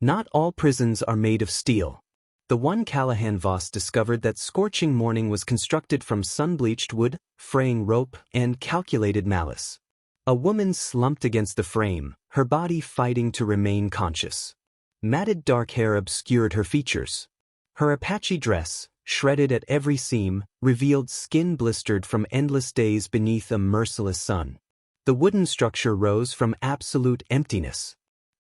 Not all prisons are made of steel. The one Callahan Voss discovered that scorching morning was constructed from sun-bleached wood, fraying rope, and calculated malice. A woman slumped against the frame, her body fighting to remain conscious. Matted dark hair obscured her features. Her Apache dress, shredded at every seam, revealed skin blistered from endless days beneath a merciless sun. The wooden structure rose from absolute emptiness.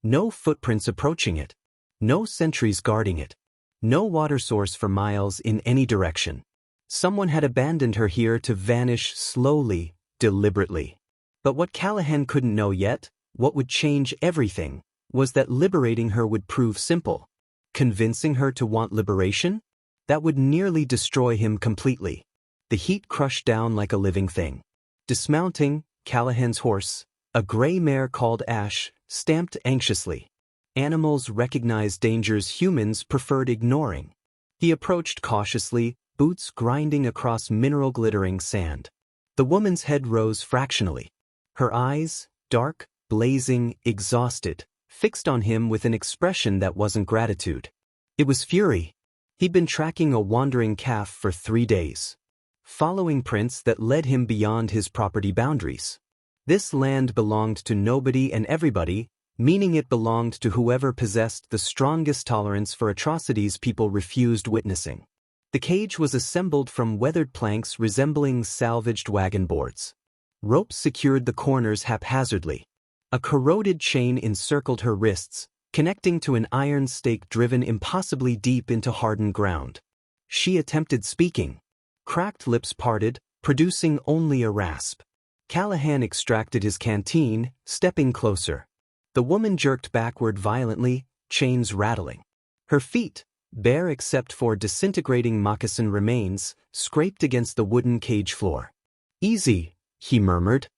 No footprints approaching it. No sentries guarding it. No water source for miles in any direction. Someone had abandoned her here to vanish slowly, deliberately. But what Callahan couldn't know yet, what would change everything, was that liberating her would prove simple. Convincing her to want liberation? That would nearly destroy him completely. The heat crushed down like a living thing. Dismounting, Callahan's horse, a gray mare called Ash, stamped anxiously. Animals recognized dangers humans preferred ignoring. He approached cautiously, boots grinding across mineral-glittering sand. The woman's head rose fractionally. Her eyes, dark, blazing, exhausted, fixed on him with an expression that wasn't gratitude. It was fury. He'd been tracking a wandering calf for 3 days. Following prints that led him beyond his property boundaries. This land belonged to nobody and everybody, meaning it belonged to whoever possessed the strongest tolerance for atrocities people refused witnessing. The cage was assembled from weathered planks resembling salvaged wagon boards. Ropes secured the corners haphazardly. A corroded chain encircled her wrists, connecting to an iron stake driven impossibly deep into hardened ground. She attempted speaking. Cracked lips parted, producing only a rasp. Callahan extracted his canteen, stepping closer. The woman jerked backward violently, chains rattling. Her feet, bare except for disintegrating moccasin remains, scraped against the wooden cage floor. "Easy," he murmured.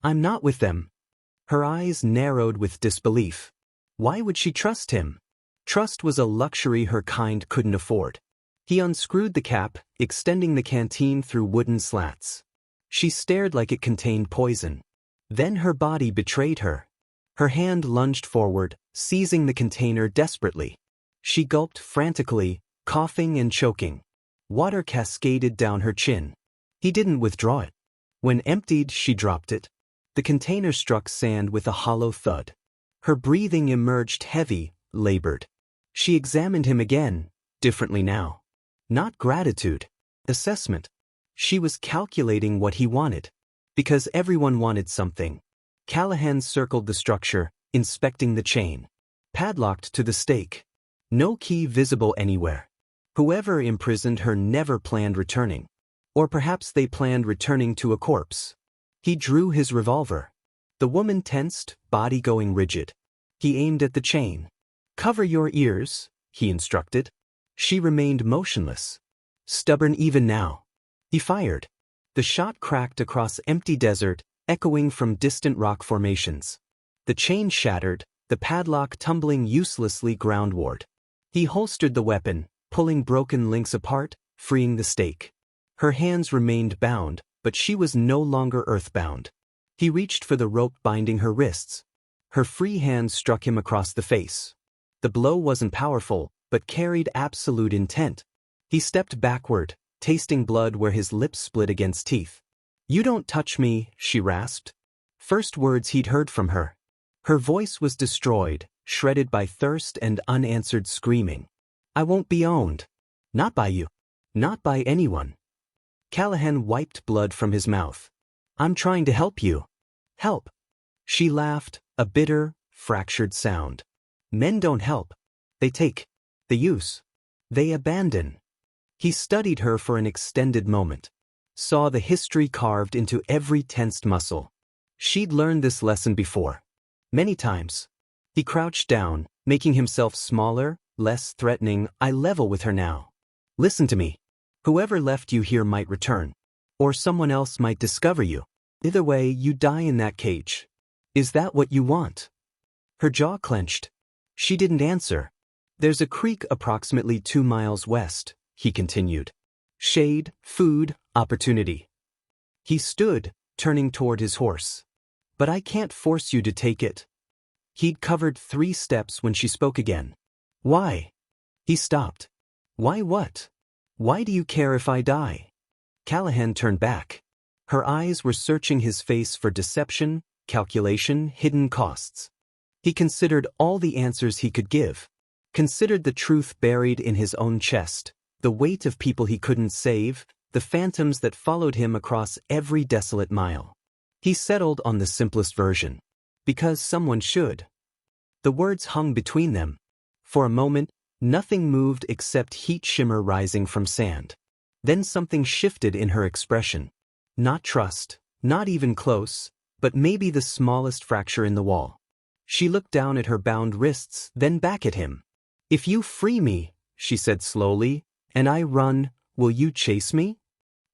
"I'm not with them." Her eyes narrowed with disbelief. Why would she trust him? Trust was a luxury her kind couldn't afford. He unscrewed the cap, extending the canteen through wooden slats. She stared like it contained poison. Then her body betrayed her. Her hand lunged forward, seizing the container desperately. She gulped frantically, coughing and choking. Water cascaded down her chin. He didn't withdraw it. When emptied, she dropped it. The container struck sand with a hollow thud. Her breathing emerged heavy, labored. She examined him again, differently now. Not gratitude. Assessment. She was calculating what he wanted. Because everyone wanted something. Callahan circled the structure, inspecting the chain. Padlocked to the stake. No key visible anywhere. Whoever imprisoned her never planned returning. Or perhaps they planned returning to a corpse. He drew his revolver. The woman tensed, body going rigid. He aimed at the chain. "Cover your ears," he instructed. She remained motionless. Stubborn even now. He fired. The shot cracked across empty desert, echoing from distant rock formations. The chain shattered, the padlock tumbling uselessly groundward. He holstered the weapon, pulling broken links apart, freeing the stake. Her hands remained bound, but she was no longer earthbound. He reached for the rope binding her wrists. Her free hand struck him across the face. The blow wasn't powerful, but carried absolute intent. He stepped backward, tasting blood where his lips split against teeth. "You don't touch me," she rasped. First words he'd heard from her. Her voice was destroyed, shredded by thirst and unanswered screaming. "I won't be owned. Not by you. Not by anyone." Callahan wiped blood from his mouth. "I'm trying to help you." "Help." She laughed, a bitter, fractured sound. "Men don't help. They take. They use. They abandon." He studied her for an extended moment. Saw the history carved into every tensed muscle. She'd learned this lesson before. Many times. He crouched down, making himself smaller, less threatening. "I level with her now. Listen to me. Whoever left you here might return. Or someone else might discover you. Either way, you die in that cage. Is that what you want?" Her jaw clenched. She didn't answer. "There's a creek approximately 2 miles west," he continued. "Shade, food, opportunity." He stood, turning toward his horse. "But I can't force you to take it." He'd covered 3 steps when she spoke again. Why? He stopped. Why what? Why do you care if I die? Callahan turned back. Her eyes were searching his face for deception, calculation, hidden costs. He considered all the answers he could give. Considered the truth buried in his own chest, the weight of people he couldn't save, the phantoms that followed him across every desolate mile. He settled on the simplest version. Because someone should. The words hung between them. For a moment, nothing moved except heat shimmer rising from sand. Then something shifted in her expression. Not trust, not even close, but maybe the smallest fracture in the wall. She looked down at her bound wrists, then back at him. If you free me, she said slowly, and I run, will you chase me?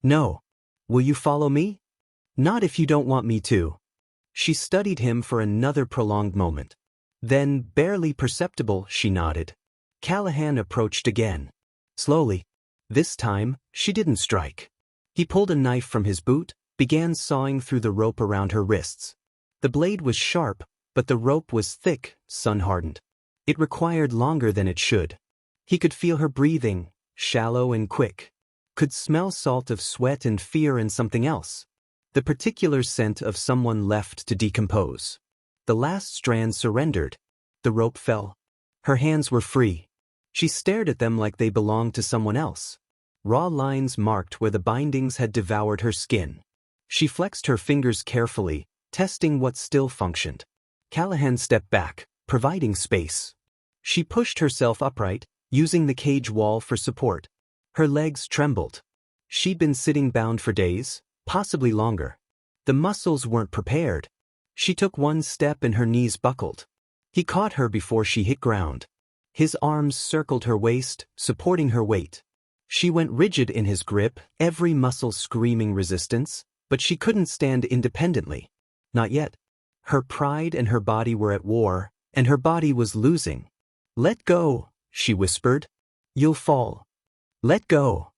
No. Will you follow me? Not if you don't want me to. She studied him for another prolonged moment. Then, barely perceptible, she nodded. Callahan approached again. Slowly. This time, she didn't strike. He pulled a knife from his boot, began sawing through the rope around her wrists. The blade was sharp, but the rope was thick, sun-hardened. It required longer than it should. He could feel her breathing, shallow and quick. Could smell salt of sweat and fear and something else. The particular scent of someone left to decompose. The last strand surrendered. The rope fell. Her hands were free. She stared at them like they belonged to someone else. Raw lines marked where the bindings had devoured her skin. She flexed her fingers carefully, testing what still functioned. Callahan stepped back, providing space. She pushed herself upright, using the cage wall for support. Her legs trembled. She'd been sitting bound for days, possibly longer. The muscles weren't prepared. She took one step and her knees buckled. He caught her before she hit ground. His arms circled her waist, supporting her weight. She went rigid in his grip, every muscle screaming resistance, but she couldn't stand independently. Not yet. Her pride and her body were at war, and her body was losing. Let go, she whispered. You'll fall. Let go.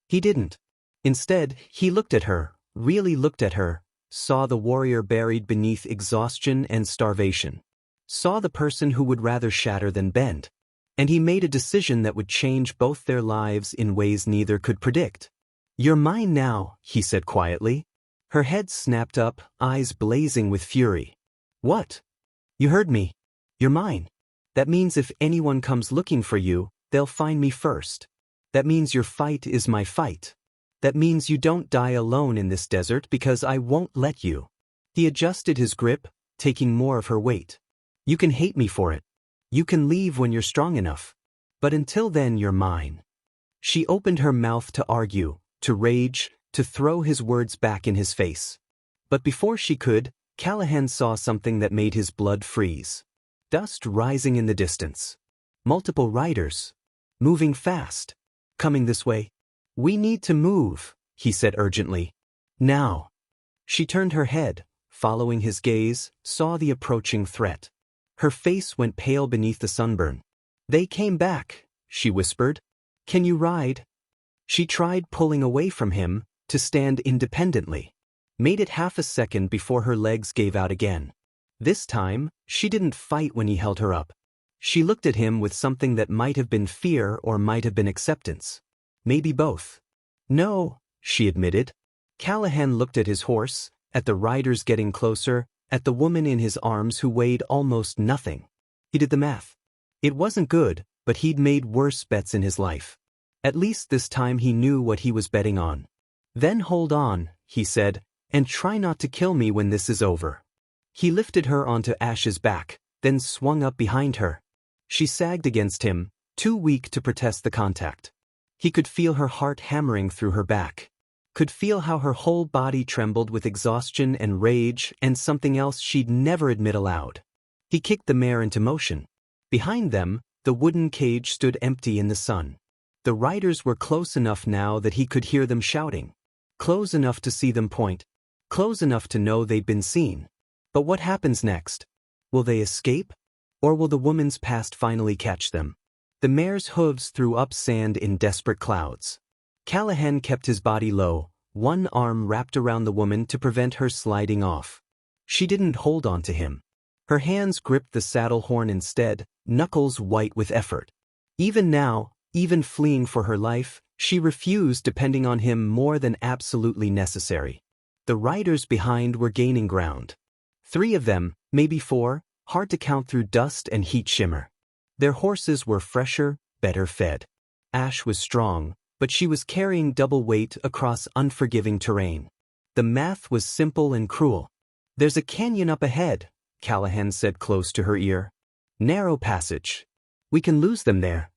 He didn't. Instead, he looked at her, really looked at her, saw the warrior buried beneath exhaustion and starvation. Saw the person who would rather shatter than bend. And he made a decision that would change both their lives in ways neither could predict. You're mine now, he said quietly. Her head snapped up, eyes blazing with fury. What? You heard me. You're mine. That means if anyone comes looking for you, they'll find me first. That means your fight is my fight. That means you don't die alone in this desert because I won't let you. He adjusted his grip, taking more of her weight. You can hate me for it. You can leave when you're strong enough. But until then you're mine. She opened her mouth to argue, to rage, to throw his words back in his face. But before she could, Callahan saw something that made his blood freeze. Dust rising in the distance. Multiple riders. Moving fast. Coming this way. We need to move, he said urgently. Now. She turned her head, following his gaze, saw the approaching threat. Her face went pale beneath the sunburn. They came back, she whispered. Can you ride? She tried pulling away from him, to stand independently. Made it half a second before her legs gave out again. This time, she didn't fight when he held her up. She looked at him with something that might have been fear or might have been acceptance. Maybe both. No, she admitted. Callahan looked at his horse, at the riders getting closer, at the woman in his arms who weighed almost nothing. He did the math. It wasn't good, but he'd made worse bets in his life. At least this time he knew what he was betting on. Then hold on, he said, and try not to kill me when this is over. He lifted her onto Ash's back, then swung up behind her. She sagged against him, too weak to protest the contact. He could feel her heart hammering through her back. Could feel how her whole body trembled with exhaustion and rage and something else she'd never admit aloud. He kicked the mare into motion. Behind them, the wooden cage stood empty in the sun. The riders were close enough now that he could hear them shouting. Close enough to see them point. Close enough to know they'd been seen. But what happens next? Will they escape? Or will the woman's past finally catch them? The mare's hooves threw up sand in desperate clouds. Callahan kept his body low, one arm wrapped around the woman to prevent her sliding off. She didn't hold on to him. Her hands gripped the saddle horn instead, knuckles white with effort. Even now, even fleeing for her life, she refused depending on him more than absolutely necessary. The riders behind were gaining ground. 3 of them, maybe 4, hard to count through dust and heat shimmer. Their horses were fresher, better fed. Ash was strong, but she was carrying double weight across unforgiving terrain. The math was simple and cruel. "There's a canyon up ahead," Callahan said close to her ear. "Narrow passage. We can lose them there."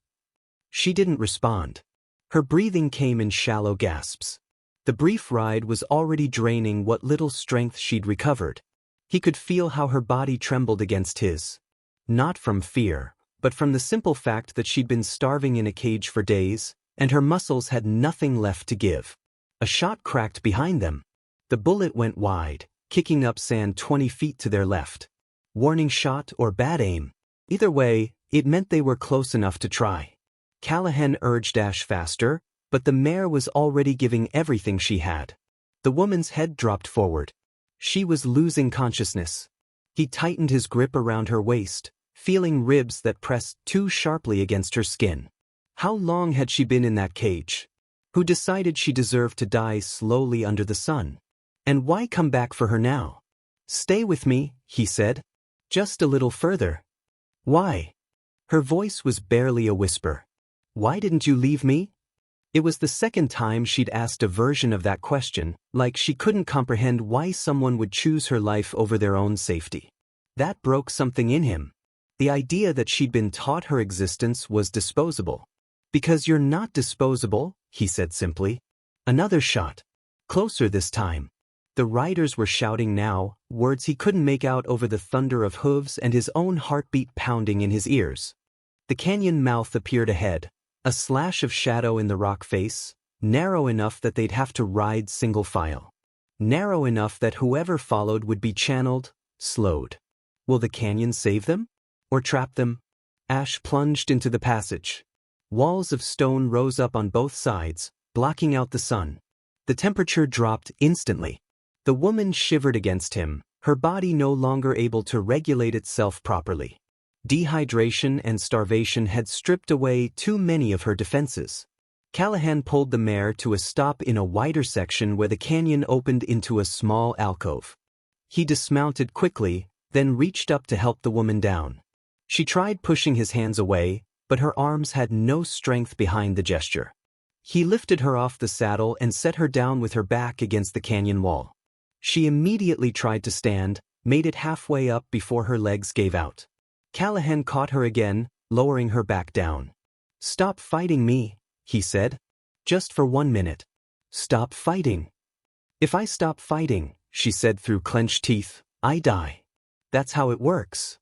She didn't respond. Her breathing came in shallow gasps. The brief ride was already draining what little strength she'd recovered. He could feel how her body trembled against his. Not from fear, but from the simple fact that she'd been starving in a cage for days, and her muscles had nothing left to give. A shot cracked behind them. The bullet went wide, kicking up sand 20 feet to their left. Warning shot or bad aim. Either way, it meant they were close enough to try. Callahan urged Ash faster, but the mare was already giving everything she had. The woman's head dropped forward. She was losing consciousness. He tightened his grip around her waist, feeling ribs that pressed too sharply against her skin. How long had she been in that cage? Who decided she deserved to die slowly under the sun? And why come back for her now? "Stay with me," he said. "Just a little further." "Why?" Her voice was barely a whisper. "Why didn't you leave me?" It was the second time she'd asked a version of that question, like she couldn't comprehend why someone would choose her life over their own safety. That broke something in him. The idea that she'd been taught her existence was disposable. "Because you're not disposable," he said simply. Another shot. Closer this time. The riders were shouting now, words he couldn't make out over the thunder of hooves and his own heartbeat pounding in his ears. The canyon mouth appeared ahead, a slash of shadow in the rock face, narrow enough that they'd have to ride single file. Narrow enough that whoever followed would be channeled, slowed. Will the canyon save them? Or trap them? Ash plunged into the passage. Walls of stone rose up on both sides, blocking out the sun. The temperature dropped instantly. The woman shivered against him, her body no longer able to regulate itself properly. Dehydration and starvation had stripped away too many of her defenses. Callahan pulled the mare to a stop in a wider section where the canyon opened into a small alcove. He dismounted quickly, then reached up to help the woman down. She tried pushing his hands away, but her arms had no strength behind the gesture. He lifted her off the saddle and set her down with her back against the canyon wall. She immediately tried to stand, made it halfway up before her legs gave out. Callahan caught her again, lowering her back down. "Stop fighting me," he said. "Just for 1 minute. Stop fighting." "If I stop fighting," she said through clenched teeth, "I die. That's how it works."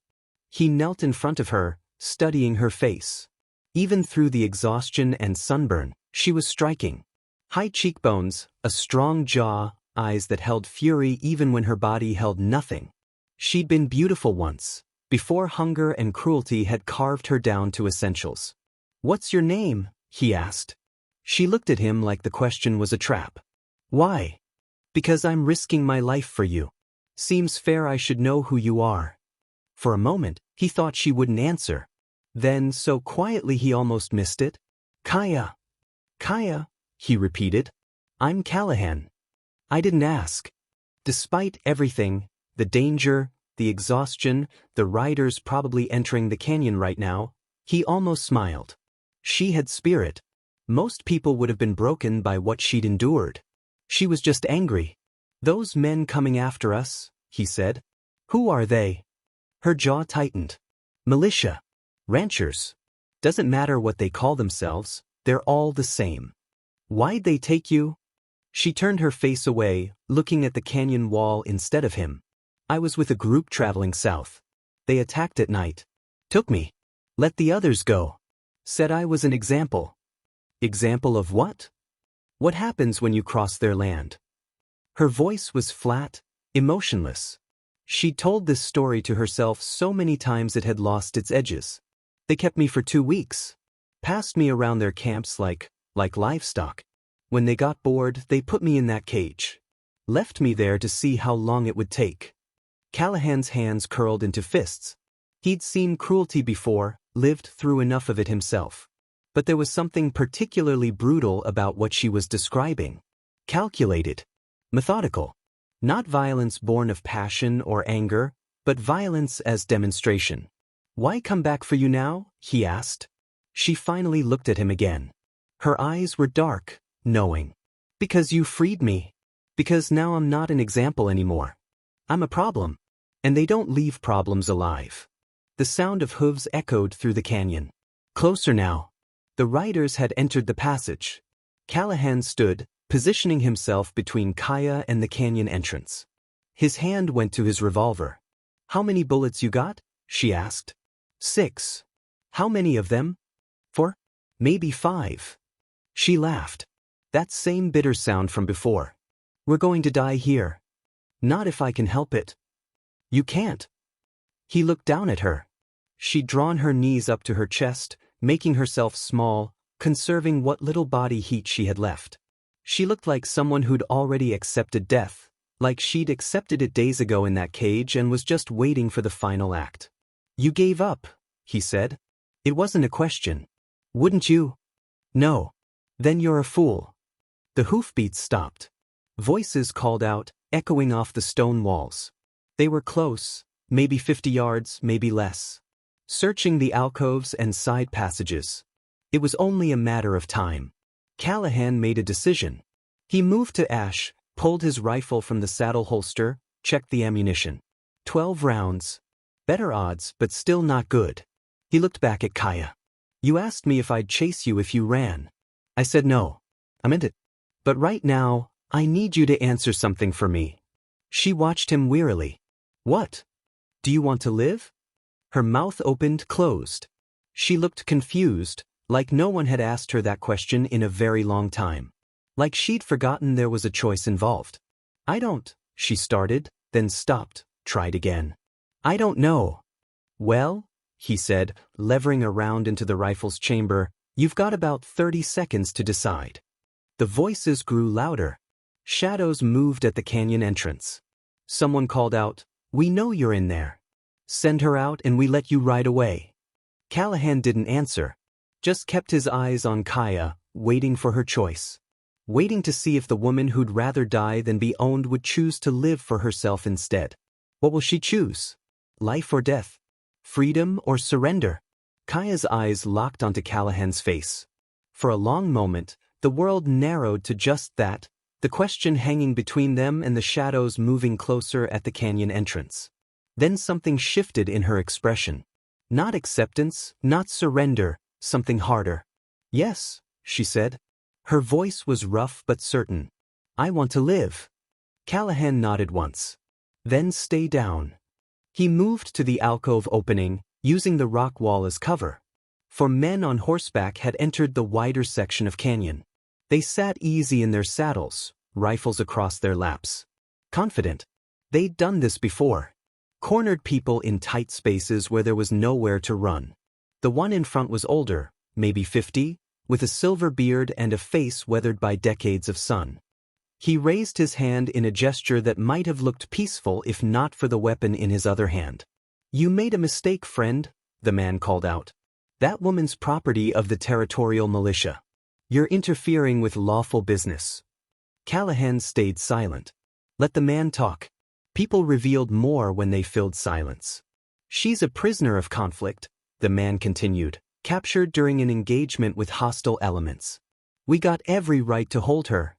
He knelt in front of her, studying her face. Even through the exhaustion and sunburn, she was striking. High cheekbones, a strong jaw, eyes that held fury even when her body held nothing. She'd been beautiful once, before hunger and cruelty had carved her down to essentials. "What's your name?" he asked. She looked at him like the question was a trap. "Why?" "Because I'm risking my life for you. Seems fair I should know who you are." For a moment, he thought she wouldn't answer. Then, so quietly he almost missed it, "Kaya." "Kaya," he repeated. "I'm Callahan." "I didn't ask." Despite everything, the danger, the exhaustion, the riders probably entering the canyon right now, he almost smiled. She had spirit. Most people would have been broken by what she'd endured. She was just angry. "Those men coming after us," he said. "Who are they?" Her jaw tightened. "Militia. Ranchers. Doesn't matter what they call themselves, they're all the same." "Why'd they take you?" She turned her face away, looking at the canyon wall instead of him. "I was with a group traveling south. They attacked at night. Took me. Let the others go. Said I was an example." "Example of what?" "What happens when you cross their land?" Her voice was flat, emotionless. She'd told this story to herself so many times it had lost its edges. "They kept me for 2 weeks. Passed me around their camps like livestock. When they got bored, they put me in that cage. Left me there to see how long it would take." Callahan's hands curled into fists. He'd seen cruelty before, lived through enough of it himself. But there was something particularly brutal about what she was describing. Calculated. Methodical. Not violence born of passion or anger, but violence as demonstration. "Why come back for you now?" he asked. She finally looked at him again. Her eyes were dark, knowing. "Because you freed me. Because now I'm not an example anymore. I'm a problem. And they don't leave problems alive." The sound of hooves echoed through the canyon. Closer now. The riders had entered the passage. Callahan stood, positioning himself between Kaya and the canyon entrance. His hand went to his revolver. "How many bullets you got?" she asked. "6. "How many of them?" "4. "Maybe 5. She laughed. That same bitter sound from before. "We're going to die here." "Not if I can help it." "You can't." He looked down at her. She'd drawn her knees up to her chest, making herself small, conserving what little body heat she had left. She looked like someone who'd already accepted death, like she'd accepted it days ago in that cage and was just waiting for the final act. "You gave up," he said. "It wasn't a question. Wouldn't you?" "No." "Then you're a fool." The hoofbeats stopped. Voices called out, echoing off the stone walls. They were close, maybe 50 yards, maybe less. Searching the alcoves and side passages. It was only a matter of time. Callahan made a decision. He moved to Ash, pulled his rifle from the saddle holster, checked the ammunition. 12 rounds. Better odds, but still not good. He looked back at Kaya. "You asked me if I'd chase you if you ran. I said no. I meant it. But right now, I need you to answer something for me." She watched him wearily. "What? Do you want to live?" Her mouth opened, closed. She looked confused, like no one had asked her that question in a very long time. Like she'd forgotten there was a choice involved. "I don't," she started, then stopped, tried again. "I don't know." "Well," he said, levering around into the rifle's chamber, "you've got about 30 seconds to decide." The voices grew louder. Shadows moved at the canyon entrance. Someone called out, "We know you're in there. Send her out and we let you ride away." Callahan didn't answer, just kept his eyes on Kaya, waiting for her choice. Waiting to see if the woman who'd rather die than be owned would choose to live for herself instead. What will she choose? Life or death? Freedom or surrender? Kaya's eyes locked onto Callahan's face. For a long moment, the world narrowed to just that, the question hanging between them and the shadows moving closer at the canyon entrance. Then something shifted in her expression. Not acceptance, not surrender, something harder. "Yes," she said. Her voice was rough but certain. "I want to live." Callahan nodded once. "Then stay down." He moved to the alcove opening, using the rock wall as cover. For men on horseback had entered the wider section of canyon. They sat easy in their saddles, rifles across their laps. Confident. They'd done this before. Cornered people in tight spaces where there was nowhere to run. The one in front was older, maybe 50, with a silver beard and a face weathered by decades of sun. He raised his hand in a gesture that might have looked peaceful if not for the weapon in his other hand. "You made a mistake, friend," the man called out. "That woman's property of the territorial militia. You're interfering with lawful business." Callahan stayed silent. Let the man talk. People revealed more when they filled silence. "She's a prisoner of conflict," the man continued, "captured during an engagement with hostile elements. We got every right to hold her."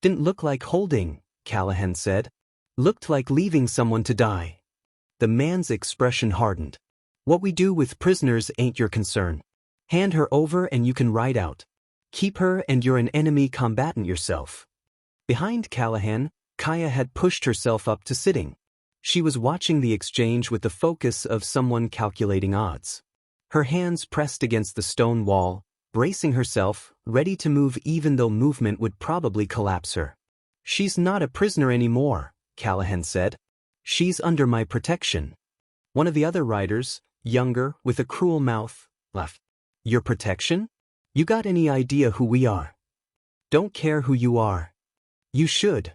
"Didn't look like holding," Callahan said. "Looked like leaving someone to die." The man's expression hardened. "What we do with prisoners ain't your concern. Hand her over and you can ride out. Keep her and you're an enemy combatant yourself." Behind Callahan, Kaya had pushed herself up to sitting. She was watching the exchange with the focus of someone calculating odds. Her hands pressed against the stone wall, bracing herself, ready to move even though movement would probably collapse her. "She's not a prisoner anymore," Callahan said. "She's under my protection." One of the other riders, younger, with a cruel mouth, laughed. "Your protection? You got any idea who we are?" "Don't care who you are." "You should."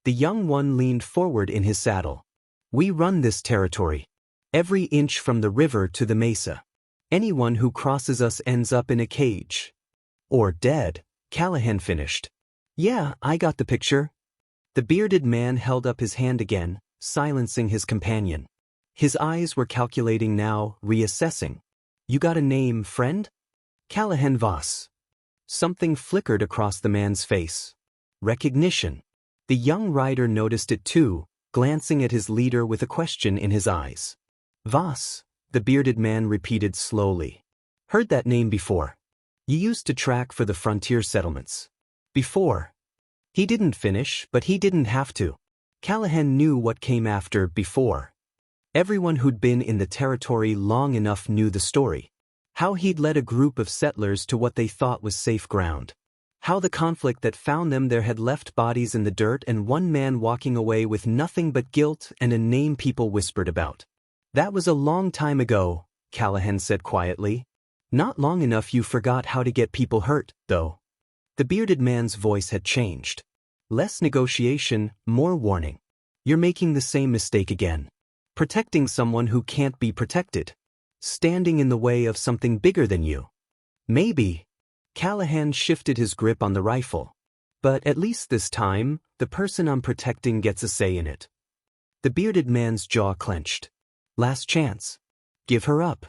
The young one leaned forward in his saddle. "We run this territory. Every inch from the river to the mesa. Anyone who crosses us ends up in a cage. Or dead, Callahan finished. Yeah, I got the picture. The bearded man held up his hand again, silencing his companion. His eyes were calculating now, reassessing. You got a name, friend? Callahan Voss. Something flickered across the man's face. Recognition. The young rider noticed it too, glancing at his leader with a question in his eyes. Voss, the bearded man repeated slowly. Heard that name before. You used to track for the frontier settlements. Before. He didn't finish, but he didn't have to. Callahan knew what came after before. Everyone who'd been in the territory long enough knew the story. How he'd led a group of settlers to what they thought was safe ground. How the conflict that found them there had left bodies in the dirt and one man walking away with nothing but guilt and a name people whispered about. That was a long time ago, Callahan said quietly. Not long enough you forgot how to get people hurt, though. The bearded man's voice had changed. Less negotiation, more warning. You're making the same mistake again. Protecting someone who can't be protected. Standing in the way of something bigger than you. Maybe. Callahan shifted his grip on the rifle. But at least this time, the person I'm protecting gets a say in it. The bearded man's jaw clenched. Last chance. Give her up.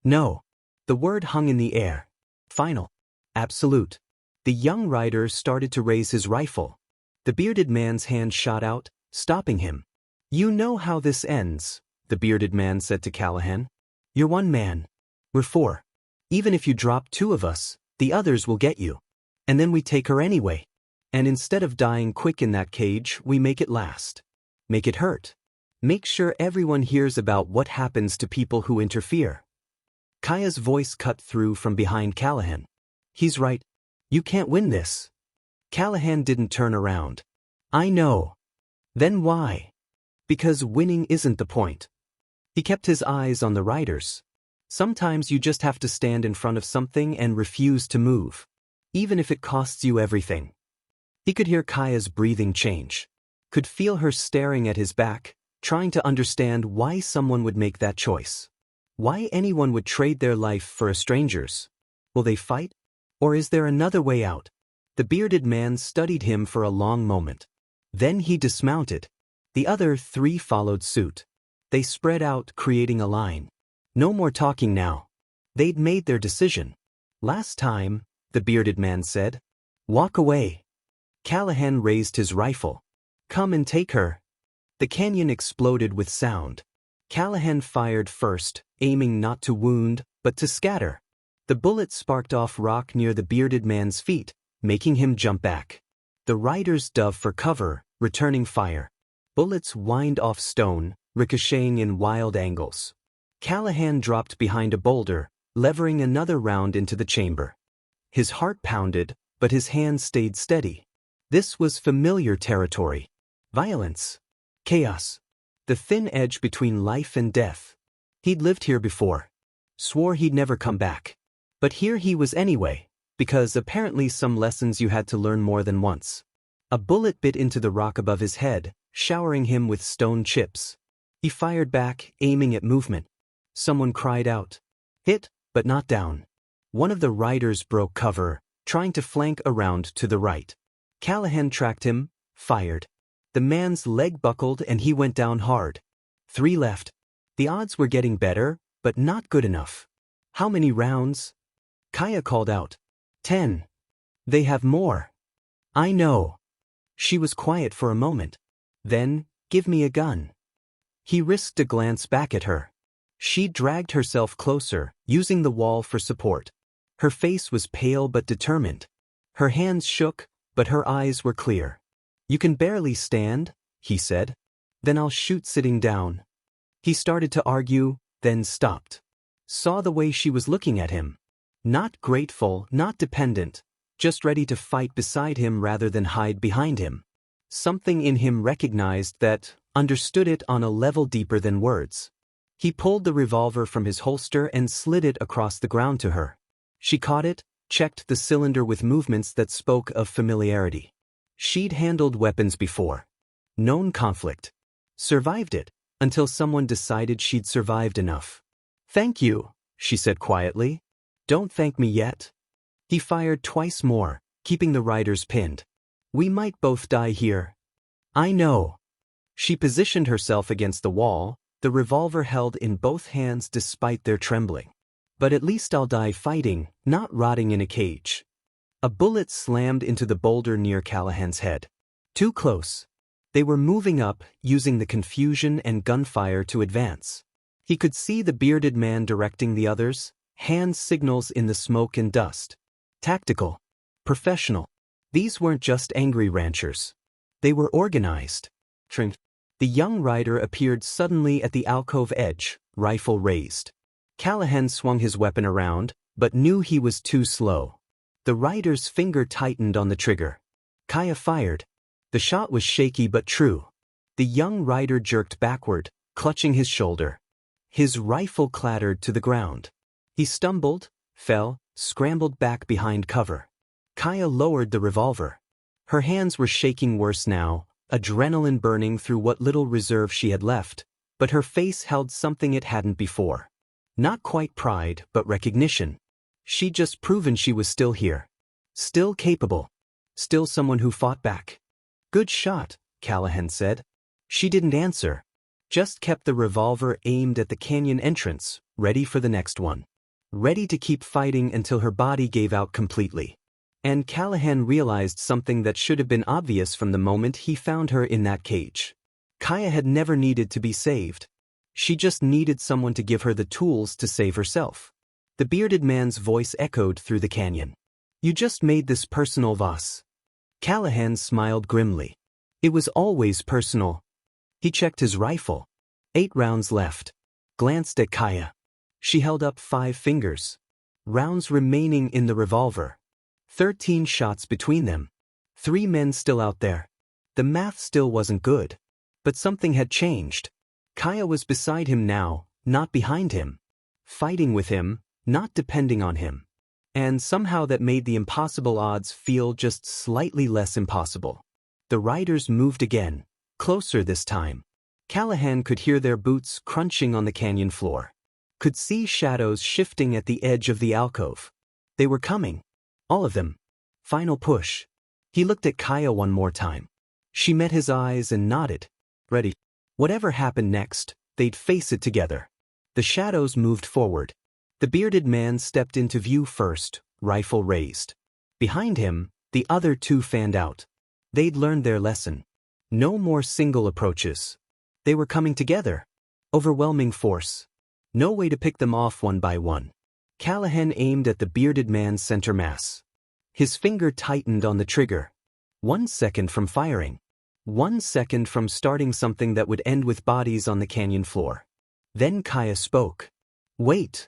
No. The word hung in the air. Final. Absolute. The young rider started to raise his rifle. The bearded man's hand shot out, stopping him. You know how this ends, the bearded man said to Callahan. You're one man. We're four. Even if you drop two of us, the others will get you. And then we take her anyway. And instead of dying quick in that cage, we make it last. Make it hurt. Make sure everyone hears about what happens to people who interfere. Kaya's voice cut through from behind Callahan. He's right. You can't win this. Callahan didn't turn around. I know. Then why? Because winning isn't the point. He kept his eyes on the riders. Sometimes you just have to stand in front of something and refuse to move. Even if it costs you everything. He could hear Kaya's breathing change. Could feel her staring at his back, trying to understand why someone would make that choice. Why anyone would trade their life for a stranger's. Will they fight? Or is there another way out? The bearded man studied him for a long moment. Then he dismounted. The other three followed suit. They spread out, creating a line. No more talking now. They'd made their decision. Last time, the bearded man said. Walk away. Callahan raised his rifle. Come and take her. The canyon exploded with sound. Callahan fired first, aiming not to wound, but to scatter. The bullet sparked off rock near the bearded man's feet, making him jump back. The riders dove for cover, returning fire. Bullets whined off stone, ricocheting in wild angles. Callahan dropped behind a boulder, levering another round into the chamber. His heart pounded, but his hand stayed steady. This was familiar territory. Violence. Chaos. The thin edge between life and death. He'd lived here before. Swore he'd never come back. But here he was anyway, because apparently some lessons you had to learn more than once. A bullet bit into the rock above his head, showering him with stone chips. He fired back, aiming at movement. Someone cried out. Hit, but not down. One of the riders broke cover, trying to flank around to the right. Callahan tracked him, fired. The man's leg buckled and he went down hard. 3 left. The odds were getting better, but not good enough. How many rounds? Kaya called out. 10. They have more. I know. She was quiet for a moment. Then, give me a gun. He risked a glance back at her. She dragged herself closer, using the wall for support. Her face was pale but determined. Her hands shook, but her eyes were clear. You can barely stand, he said. Then I'll shoot sitting down. He started to argue, then stopped. Saw the way she was looking at him. Not grateful, not dependent, just ready to fight beside him rather than hide behind him. Something in him recognized that, understood it on a level deeper than words. He pulled the revolver from his holster and slid it across the ground to her. She caught it, checked the cylinder with movements that spoke of familiarity. She'd handled weapons before. Known conflict. Survived it, until someone decided she'd survived enough. Thank you, she said quietly. Don't thank me yet. He fired twice more, keeping the riders pinned. We might both die here. I know. She positioned herself against the wall, the revolver held in both hands despite their trembling. But at least I'll die fighting, not rotting in a cage. A bullet slammed into the boulder near Callahan's head. Too close. They were moving up, using the confusion and gunfire to advance. He could see the bearded man directing the others, hand signals in the smoke and dust. Tactical. Professional. These weren't just angry ranchers. They were organized. The young rider appeared suddenly at the alcove edge, rifle raised. Callahan swung his weapon around, but knew he was too slow. The rider's finger tightened on the trigger. Kaya fired. The shot was shaky but true. The young rider jerked backward, clutching his shoulder. His rifle clattered to the ground. He stumbled, fell, scrambled back behind cover. Kaya lowered the revolver. Her hands were shaking worse now, adrenaline burning through what little reserve she had left, but her face held something it hadn't before. Not quite pride, but recognition. She'd just proven she was still here. Still capable. Still someone who fought back. Good shot, Callahan said. She didn't answer. Just kept the revolver aimed at the canyon entrance, ready for the next one. Ready to keep fighting until her body gave out completely. And Callahan realized something that should have been obvious from the moment he found her in that cage. Kaya had never needed to be saved. She just needed someone to give her the tools to save herself. The bearded man's voice echoed through the canyon. You just made this personal, Voss. Callahan smiled grimly. It was always personal. He checked his rifle. 8 rounds left. Glanced at Kaya. She held up 5 fingers. Rounds remaining in the revolver. 13 shots between them. 3 men still out there. The math still wasn't good. But something had changed. Kaya was beside him now, not behind him. Fighting with him, not depending on him. And somehow that made the impossible odds feel just slightly less impossible. The riders moved again, closer this time. Callahan could hear their boots crunching on the canyon floor. Could see shadows shifting at the edge of the alcove. They were coming. All of them. Final push. He looked at Kaya one more time. She met his eyes and nodded. Ready. Whatever happened next, they'd face it together. The shadows moved forward. The bearded man stepped into view first, rifle raised. Behind him, the other 2 fanned out. They'd learned their lesson. No more single approaches. They were coming together. Overwhelming force. No way to pick them off one by one. Callahan aimed at the bearded man's center mass. His finger tightened on the trigger. 1 second from firing. 1 second from starting something that would end with bodies on the canyon floor. Then Kaya spoke. Wait.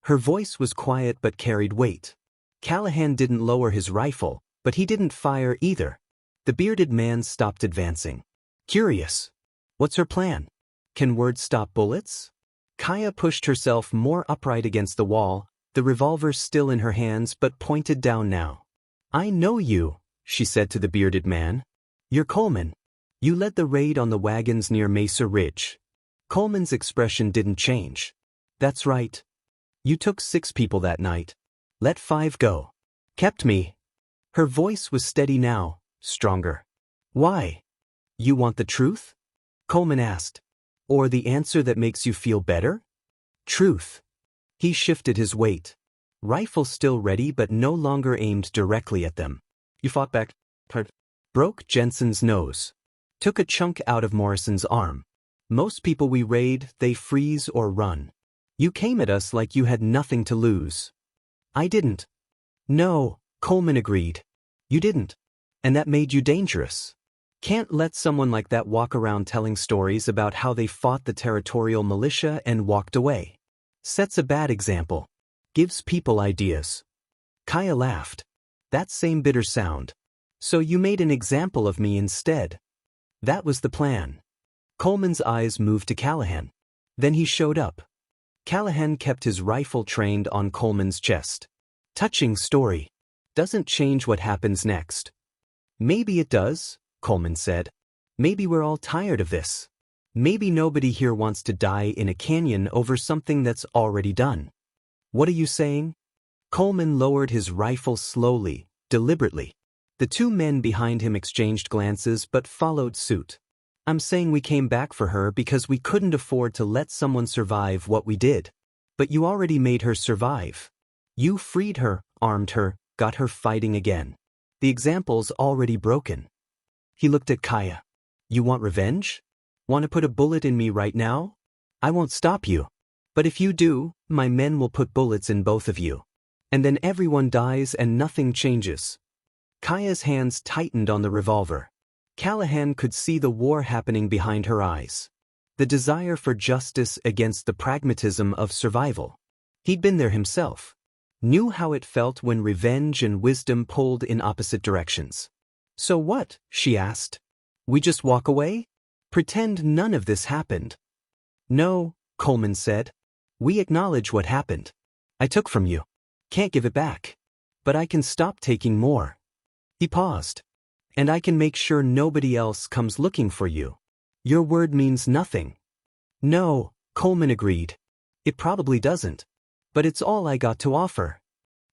Her voice was quiet but carried weight. Callahan didn't lower his rifle, but he didn't fire either. The bearded man stopped advancing. Curious. What's her plan? Can words stop bullets? Kaya pushed herself more upright against the wall, the revolver still in her hands but pointed down now. I know you, she said to the bearded man. You're Coleman. You led the raid on the wagons near Mesa Ridge. Coleman's expression didn't change. That's right. You took 6 people that night. Let 5 go. Kept me. Her voice was steady now, stronger. Why? You want the truth? Coleman asked. Or the answer that makes you feel better? Truth. He shifted his weight. Rifle still ready but no longer aimed directly at them. You fought back. Broke Jensen's nose. Took a chunk out of Morrison's arm. Most people we raid, they freeze or run. You came at us like you had nothing to lose. I didn't. No, Coleman agreed. You didn't. And that made you dangerous. Can't let someone like that walk around telling stories about how they fought the territorial militia and walked away. Sets a bad example. Gives people ideas. Kaya laughed. That same bitter sound. So you made an example of me instead. That was the plan. Coleman's eyes moved to Callahan. Then he showed up. Callahan kept his rifle trained on Coleman's chest. Touching story. Doesn't change what happens next. Maybe it does, Coleman said. Maybe we're all tired of this. Maybe nobody here wants to die in a canyon over something that's already done. What are you saying? Coleman lowered his rifle slowly, deliberately. The two men behind him exchanged glances but followed suit. I'm saying we came back for her because we couldn't afford to let someone survive what we did. But you already made her survive. You freed her, armed her, got her fighting again. The example's already broken. He looked at Kaya. You want revenge? Want to put a bullet in me right now? I won't stop you. But if you do, my men will put bullets in both of you. And then everyone dies and nothing changes. Kaya's hands tightened on the revolver. Callahan could see the war happening behind her eyes. The desire for justice against the pragmatism of survival. He'd been there himself. Knew how it felt when revenge and wisdom pulled in opposite directions. So what? She asked. We just walk away? Pretend none of this happened. No, Coleman said. We acknowledge what happened. I took from you. Can't give it back. But I can stop taking more. He paused. And I can make sure nobody else comes looking for you. Your word means nothing. No, Coleman agreed. It probably doesn't. But it's all I got to offer.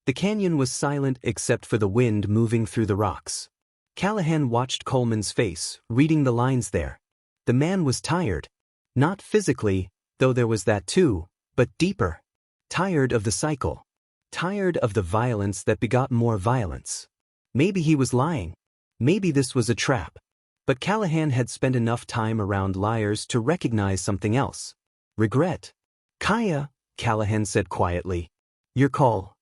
The canyon was silent except for the wind moving through the rocks. Callahan watched Coleman's face, reading the lines there. The man was tired. Not physically, though there was that too, but deeper. Tired of the cycle. Tired of the violence that begot more violence. Maybe he was lying. Maybe this was a trap. But Callahan had spent enough time around liars to recognize something else. Regret. Kaya, Callahan said quietly. Your call.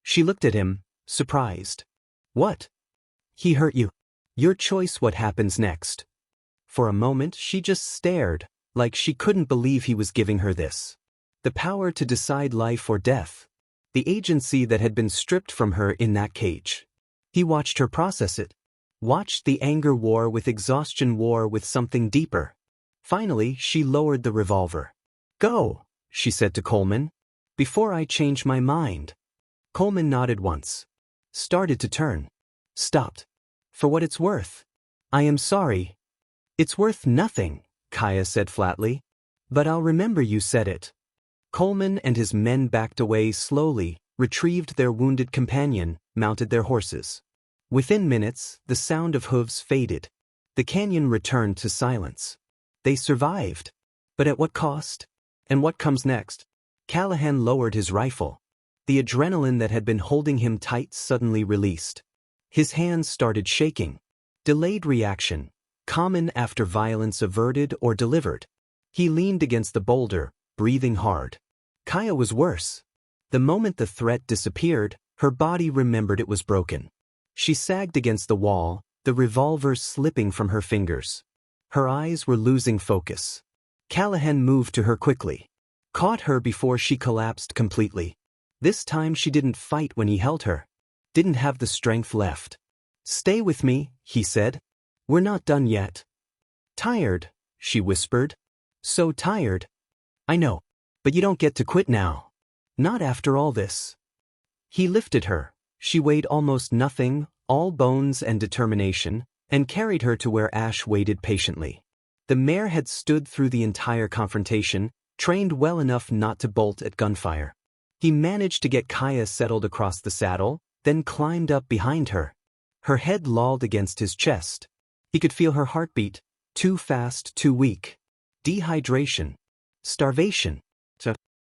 She looked at him, surprised. What? He hurt you. Your choice what happens next. For a moment she just stared, like she couldn't believe he was giving her this. The power to decide life or death. The agency that had been stripped from her in that cage. He watched her process it. Watched the anger war with exhaustion war with something deeper. Finally, she lowered the revolver. Go, she said to Coleman. Before I change my mind. Coleman nodded once. Started to turn. Stopped. For what it's worth. I am sorry. It's worth nothing, Kaya said flatly. But I'll remember you said it. Coleman and his men backed away slowly, retrieved their wounded companion, mounted their horses. Within minutes, the sound of hooves faded. The canyon returned to silence. They survived. But at what cost? And what comes next? Callahan lowered his rifle. The adrenaline that had been holding him tight suddenly released. His hands started shaking. Delayed reaction, common after violence averted or delivered. He leaned against the boulder, breathing hard. Kaya was worse. The moment the threat disappeared, her body remembered it was broken. She sagged against the wall, the revolver slipping from her fingers. Her eyes were losing focus. Callahan moved to her quickly. Caught her before she collapsed completely. This time she didn't fight when he held her. Didn't have the strength left. Stay with me, he said. We're not done yet. Tired, she whispered. So tired. I know. But you don't get to quit now. Not after all this. He lifted her. She weighed almost nothing, all bones and determination, and carried her to where Ash waited patiently. The mare had stood through the entire confrontation, trained well enough not to bolt at gunfire. He managed to get Kaya settled across the saddle, then climbed up behind her. Her head lolled against his chest. He could feel her heartbeat, too fast, too weak. Dehydration. Starvation.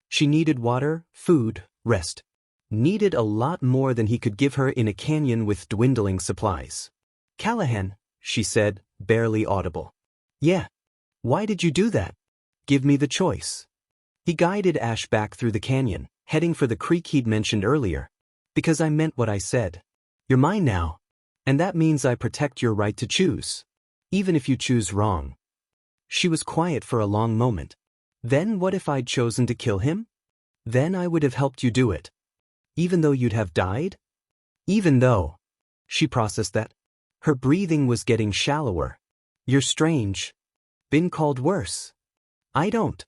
She needed water, food, rest. Needed a lot more than he could give her in a canyon with dwindling supplies. Callahan, she said, barely audible. Yeah. Why did you do that? Give me the choice. He guided Ash back through the canyon, heading for the creek he'd mentioned earlier. Because I meant what I said. You're mine now. And that means I protect your right to choose. Even if you choose wrong. She was quiet for a long moment. Then what if I'd chosen to kill him? Then I would have helped you do it. Even though you'd have died? Even though. She processed that. Her breathing was getting shallower. You're strange. Been called worse. I don't.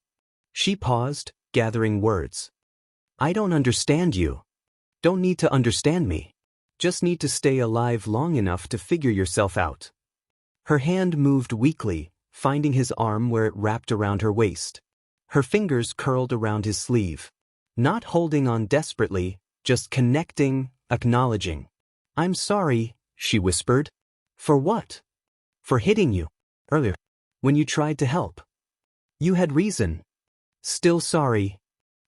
She paused, gathering words. I don't understand you. Don't need to understand me. Just need to stay alive long enough to figure yourself out. Her hand moved weakly, finding his arm where it wrapped around her waist. Her fingers curled around his sleeve. Not holding on desperately, just connecting, acknowledging. "I'm sorry," she whispered. "For what?" "For hitting you. Earlier. When you tried to help. You had reason." "Still sorry."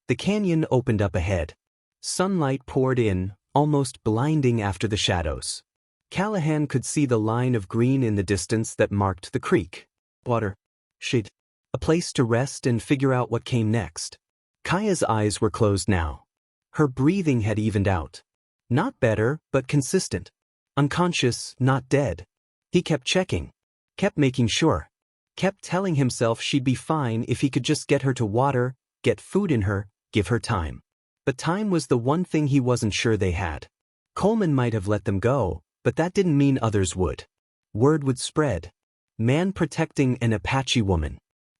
The canyon opened up ahead. Sunlight poured in, almost blinding after the shadows. Callahan could see the line of green in the distance that marked the creek. Water. Shade. A place to rest and figure out what came next. Kaya's eyes were closed now. Her breathing had evened out. Not better, but consistent. Unconscious, not dead. He kept checking. Kept making sure. Kept telling himself she'd be fine if he could just get her to water, get food in her, give her time. But time was the one thing he wasn't sure they had. Coleman might have let them go, but that didn't mean others would. Word would spread. Man protecting an Apache woman.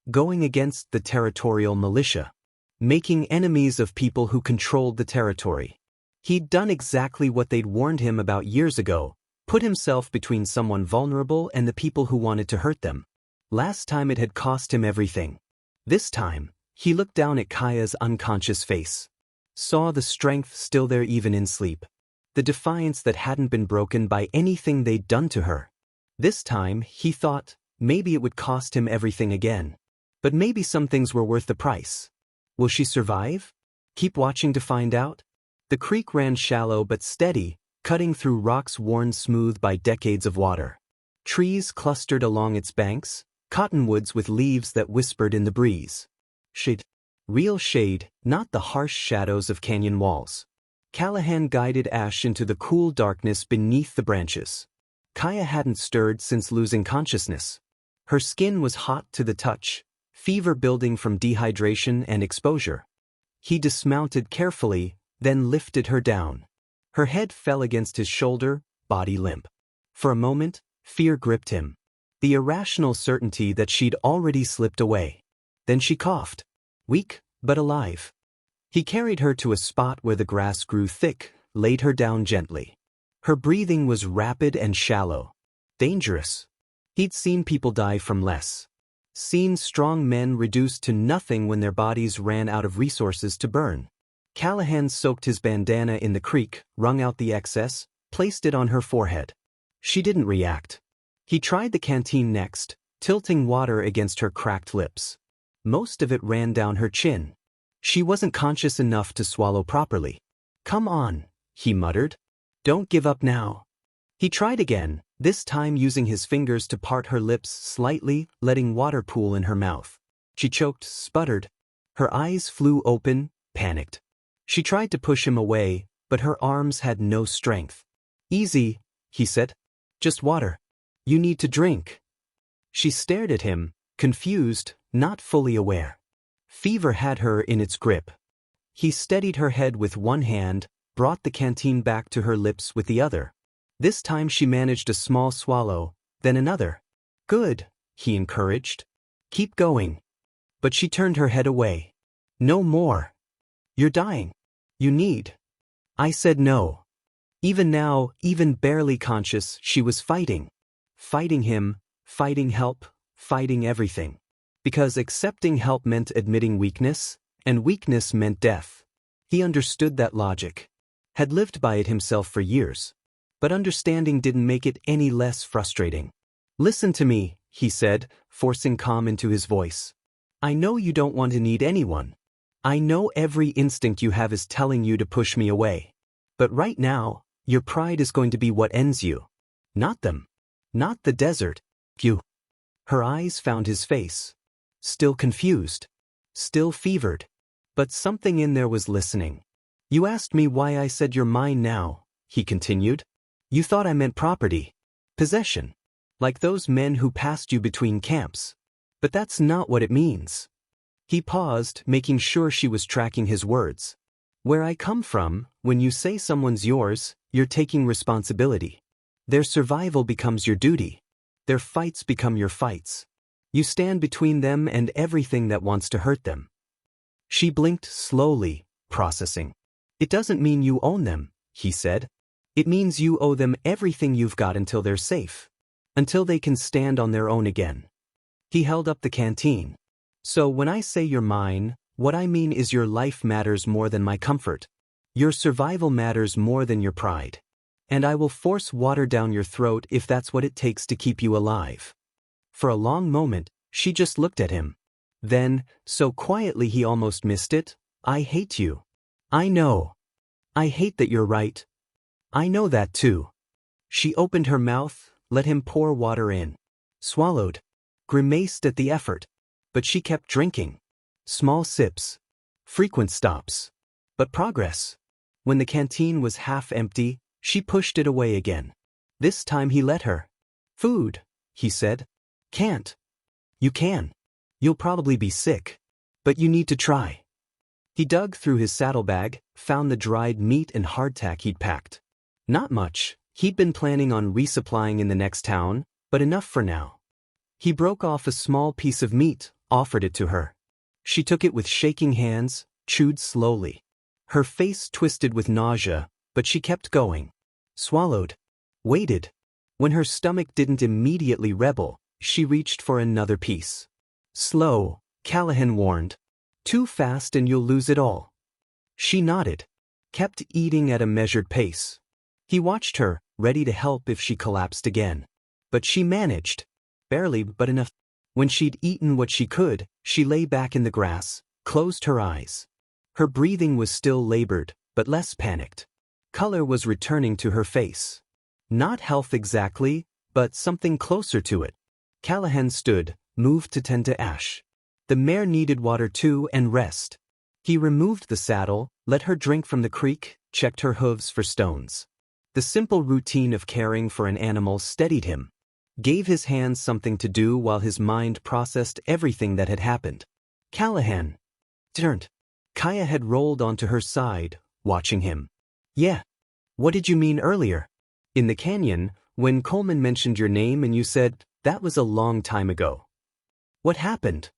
Going against the territorial militia. Making enemies of people who controlled the territory. He'd done exactly what they'd warned him about years ago, put himself between someone vulnerable and the people who wanted to hurt them. Last time it had cost him everything. This time, he looked down at Kaya's unconscious face. Saw the strength still there even in sleep. The defiance that hadn't been broken by anything they'd done to her. This time, he thought, maybe it would cost him everything again. But maybe some things were worth the price. Will she survive? Keep watching to find out? The creek ran shallow but steady, cutting through rocks worn smooth by decades of water. Trees clustered along its banks, cottonwoods with leaves that whispered in the breeze. Shade. Real shade, not the harsh shadows of canyon walls. Callahan guided Ash into the cool darkness beneath the branches. Kaya hadn't stirred since losing consciousness. Her skin was hot to the touch, fever building from dehydration and exposure. He dismounted carefully, then lifted her down. Her head fell against his shoulder, body limp. For a moment, fear gripped him. The irrational certainty that she'd already slipped away. Then she coughed. Weak, but alive. He carried her to a spot where the grass grew thick, laid her down gently. Her breathing was rapid and shallow. Dangerous. He'd seen people die from less. Seen strong men reduced to nothing when their bodies ran out of resources to burn. Callahan soaked his bandana in the creek, wrung out the excess, placed it on her forehead. She didn't react. He tried the canteen next, tilting water against her cracked lips. Most of it ran down her chin. She wasn't conscious enough to swallow properly. "Come on," he muttered. "Don't give up now." He tried again, this time using his fingers to part her lips slightly, letting water pool in her mouth. She choked, sputtered. Her eyes flew open, panicked. She tried to push him away, but her arms had no strength. "Easy," he said. "Just water. You need to drink." She stared at him, confused, not fully aware. Fever had her in its grip. He steadied her head with one hand, brought the canteen back to her lips with the other. This time she managed a small swallow, then another. "Good," he encouraged. "Keep going." But she turned her head away. "No more. You're dying. You need." I said no. Even now, even barely conscious, she was fighting. Fighting him, fighting help, fighting everything. Because accepting help meant admitting weakness, and weakness meant death. He understood that logic. Had lived by it himself for years. But understanding didn't make it any less frustrating. "Listen to me," he said, forcing calm into his voice. "I know you don't want to need anyone. I know every instinct you have is telling you to push me away. But right now, your pride is going to be what ends you. Not them. Not the desert. You." Her eyes found his face. Still confused. Still fevered. But something in there was listening. "You asked me why I said you're mine now," he continued. "You thought I meant property. Possession. Like those men who passed you between camps. But that's not what it means." He paused, making sure she was tracking his words. "Where I come from, when you say someone's yours, you're taking responsibility. Their survival becomes your duty. Their fights become your fights. You stand between them and everything that wants to hurt them." She blinked slowly, processing. "It doesn't mean you own them," he said. "It means you owe them everything you've got until they're safe. Until they can stand on their own again." He held up the canteen. "So when I say you're mine, What I mean is your life matters more than my comfort. Your survival matters more than your pride. And I will force water down your throat if that's what it takes to keep you alive." For a long moment, she just looked at him. Then, so quietly he almost missed it, "I hate you. I know. I hate that you're right. I know that too." She opened her mouth, let him pour water in. Swallowed. Grimaced at the effort. But she kept drinking. Small sips. Frequent stops. But progress. When the canteen was half empty, she pushed it away again. This time he let her. "Food," he said. "Can't." "You can. You'll probably be sick. But you need to try." He dug through his saddlebag, found the dried meat and hardtack he'd packed. Not much. He'd been planning on resupplying in the next town, but enough for now. He broke off a small piece of meat, offered it to her. She took it with shaking hands, chewed slowly. Her face twisted with nausea, but she kept going. Swallowed. Waited. When her stomach didn't immediately rebel, she reached for another piece. "Slow," Callahan warned. "Too fast and you'll lose it all." She nodded. Kept eating at a measured pace. He watched her, ready to help if she collapsed again. But she managed. Barely, but enough. When she'd eaten what she could, she lay back in the grass, closed her eyes. Her breathing was still labored, but less panicked. Color was returning to her face. Not health exactly, but something closer to it. Callahan stood, moved to tend to Ash. The mare needed water too and rest. He removed the saddle, let her drink from the creek, checked her hooves for stones. The simple routine of caring for an animal steadied him. Gave his hands something to do while his mind processed everything that had happened. Callahan turned. Kaya had rolled onto her side, watching him. "Yeah. What did you mean earlier? In the canyon, when Coleman mentioned your name and you said, that was a long time ago. What happened?"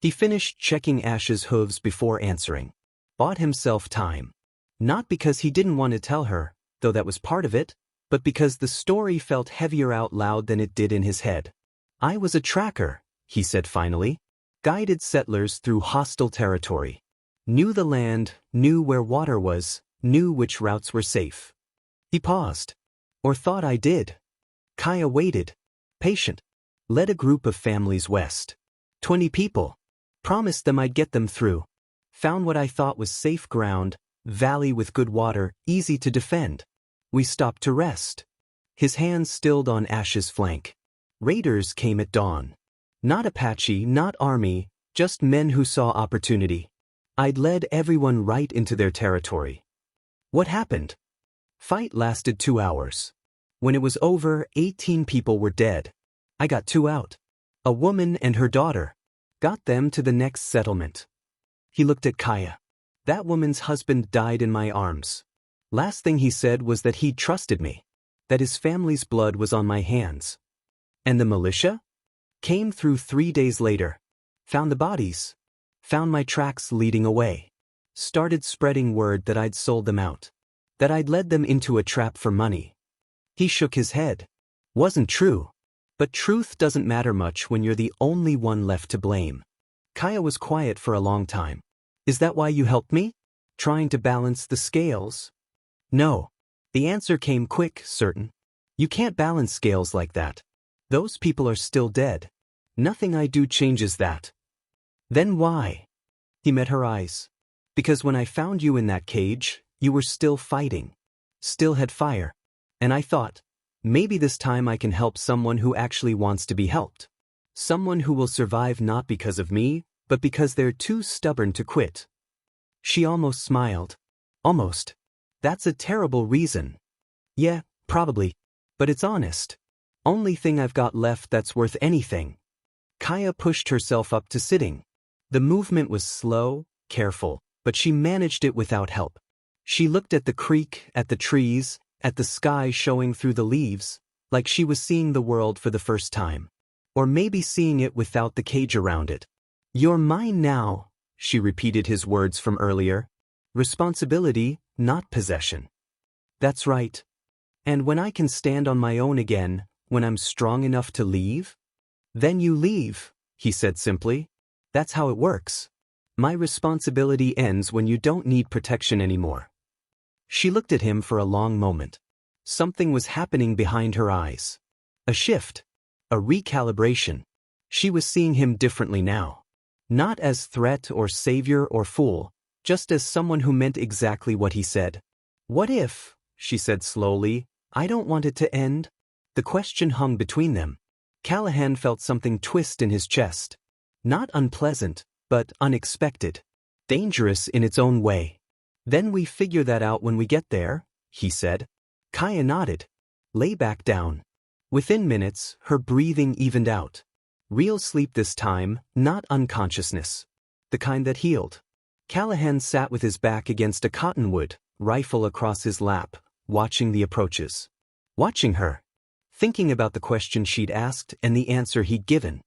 He finished checking Ash's hooves before answering. Bought himself time. Not because he didn't want to tell her, though that was part of it, but because the story felt heavier out loud than it did in his head. "I was a tracker," he said finally. "Guided settlers through hostile territory. Knew the land, knew where water was, knew which routes were safe." He paused. "Or thought I did." Kaya waited. Patient. Led a group of families west. 20 people. Promised them I'd get them through. Found what I thought was safe ground, valley with good water, easy to defend. We stopped to rest. His hands stilled on Ash's flank. Raiders came at dawn. Not Apache, not army, just men who saw opportunity. I'd led everyone right into their territory. What happened? Fight lasted 2 hours. When it was over, 18 people were dead. I got 2 out. A woman and her daughter. Got them to the next settlement. He looked at Kaya. That woman's husband died in my arms. Last thing he said was that he trusted me. That his family's blood was on my hands. And the militia? Came through 3 days later. Found the bodies. Found my tracks leading away. Started spreading word that I'd sold them out. That I'd led them into a trap for money. He shook his head. Wasn't true. But truth doesn't matter much when you're the only one left to blame. Kaya was quiet for a long time. Is that why you helped me? Trying to balance the scales? No. The answer came quick, certain. You can't balance scales like that. Those people are still dead. Nothing I do changes that. Then why? He met her eyes. Because when I found you in that cage, you were still fighting. Still had fire. And I thought, maybe this time I can help someone who actually wants to be helped. Someone who will survive not because of me, but because they're too stubborn to quit. She almost smiled. Almost. That's a terrible reason. Yeah, probably. But it's honest. Only thing I've got left that's worth anything. Kaya pushed herself up to sitting. The movement was slow, careful, but she managed it without help. She looked at the creek, at the trees, at the sky showing through the leaves, like she was seeing the world for the first time. Or maybe seeing it without the cage around it. You're mine now, she repeated his words from earlier. Responsibility, not possession. That's right. And when I can stand on my own again, when I'm strong enough to leave? Then you leave, he said simply. That's how it works. My responsibility ends when you don't need protection anymore. She looked at him for a long moment. Something was happening behind her eyes. A shift. A recalibration. She was seeing him differently now. Not as threat or savior or fool, just as someone who meant exactly what he said. What if, she said slowly, I don't want it to end? The question hung between them. Callahan felt something twist in his chest. Not unpleasant, but unexpected. Dangerous in its own way. Then we figure that out when we get there, he said. Kaya nodded. Lay back down. Within minutes, her breathing evened out. Real sleep this time, not unconsciousness. The kind that healed. Callahan sat with his back against a cottonwood, rifle across his lap, watching the approaches. Watching her. Thinking about the question she'd asked and the answer he'd given.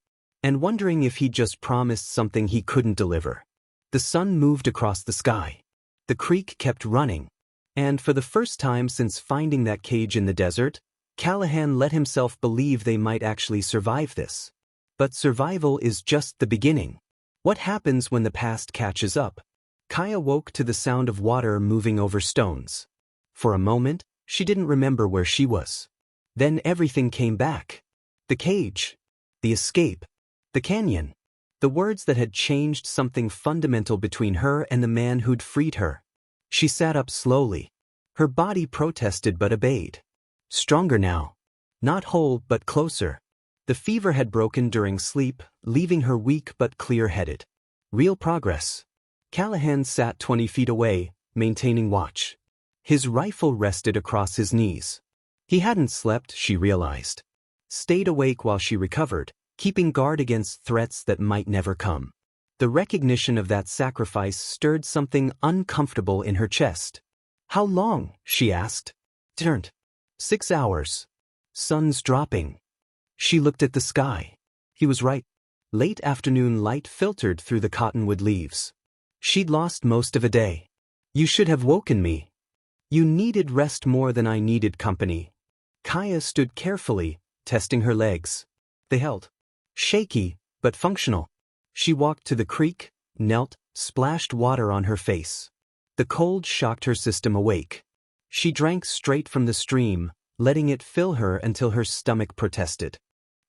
And wondering if he'd just promised something he couldn't deliver. The sun moved across the sky. The creek kept running. And for the first time since finding that cage in the desert, Callahan let himself believe they might actually survive this. But survival is just the beginning. What happens when the past catches up? Kaya woke to the sound of water moving over stones. For a moment, she didn't remember where she was. Then everything came back. The cage. The escape. The canyon. The words that had changed something fundamental between her and the man who'd freed her. She sat up slowly. Her body protested but obeyed. Stronger now. Not whole but closer. The fever had broken during sleep, leaving her weak but clear-headed. Real progress. Callahan sat 20 feet away, maintaining watch. His rifle rested across his knees. He hadn't slept, she realized. Stayed awake while she recovered, keeping guard against threats that might never come. The recognition of that sacrifice stirred something uncomfortable in her chest. How long? She asked. Turned. 6 hours. Sun's dropping. She looked at the sky. He was right. Late afternoon light filtered through the cottonwood leaves. She'd lost most of a day. You should have woken me. You needed rest more than I needed company. Kaya stood carefully, testing her legs. They held. Shaky, but functional. She walked to the creek, knelt, splashed water on her face. The cold shocked her system awake. She drank straight from the stream, letting it fill her until her stomach protested.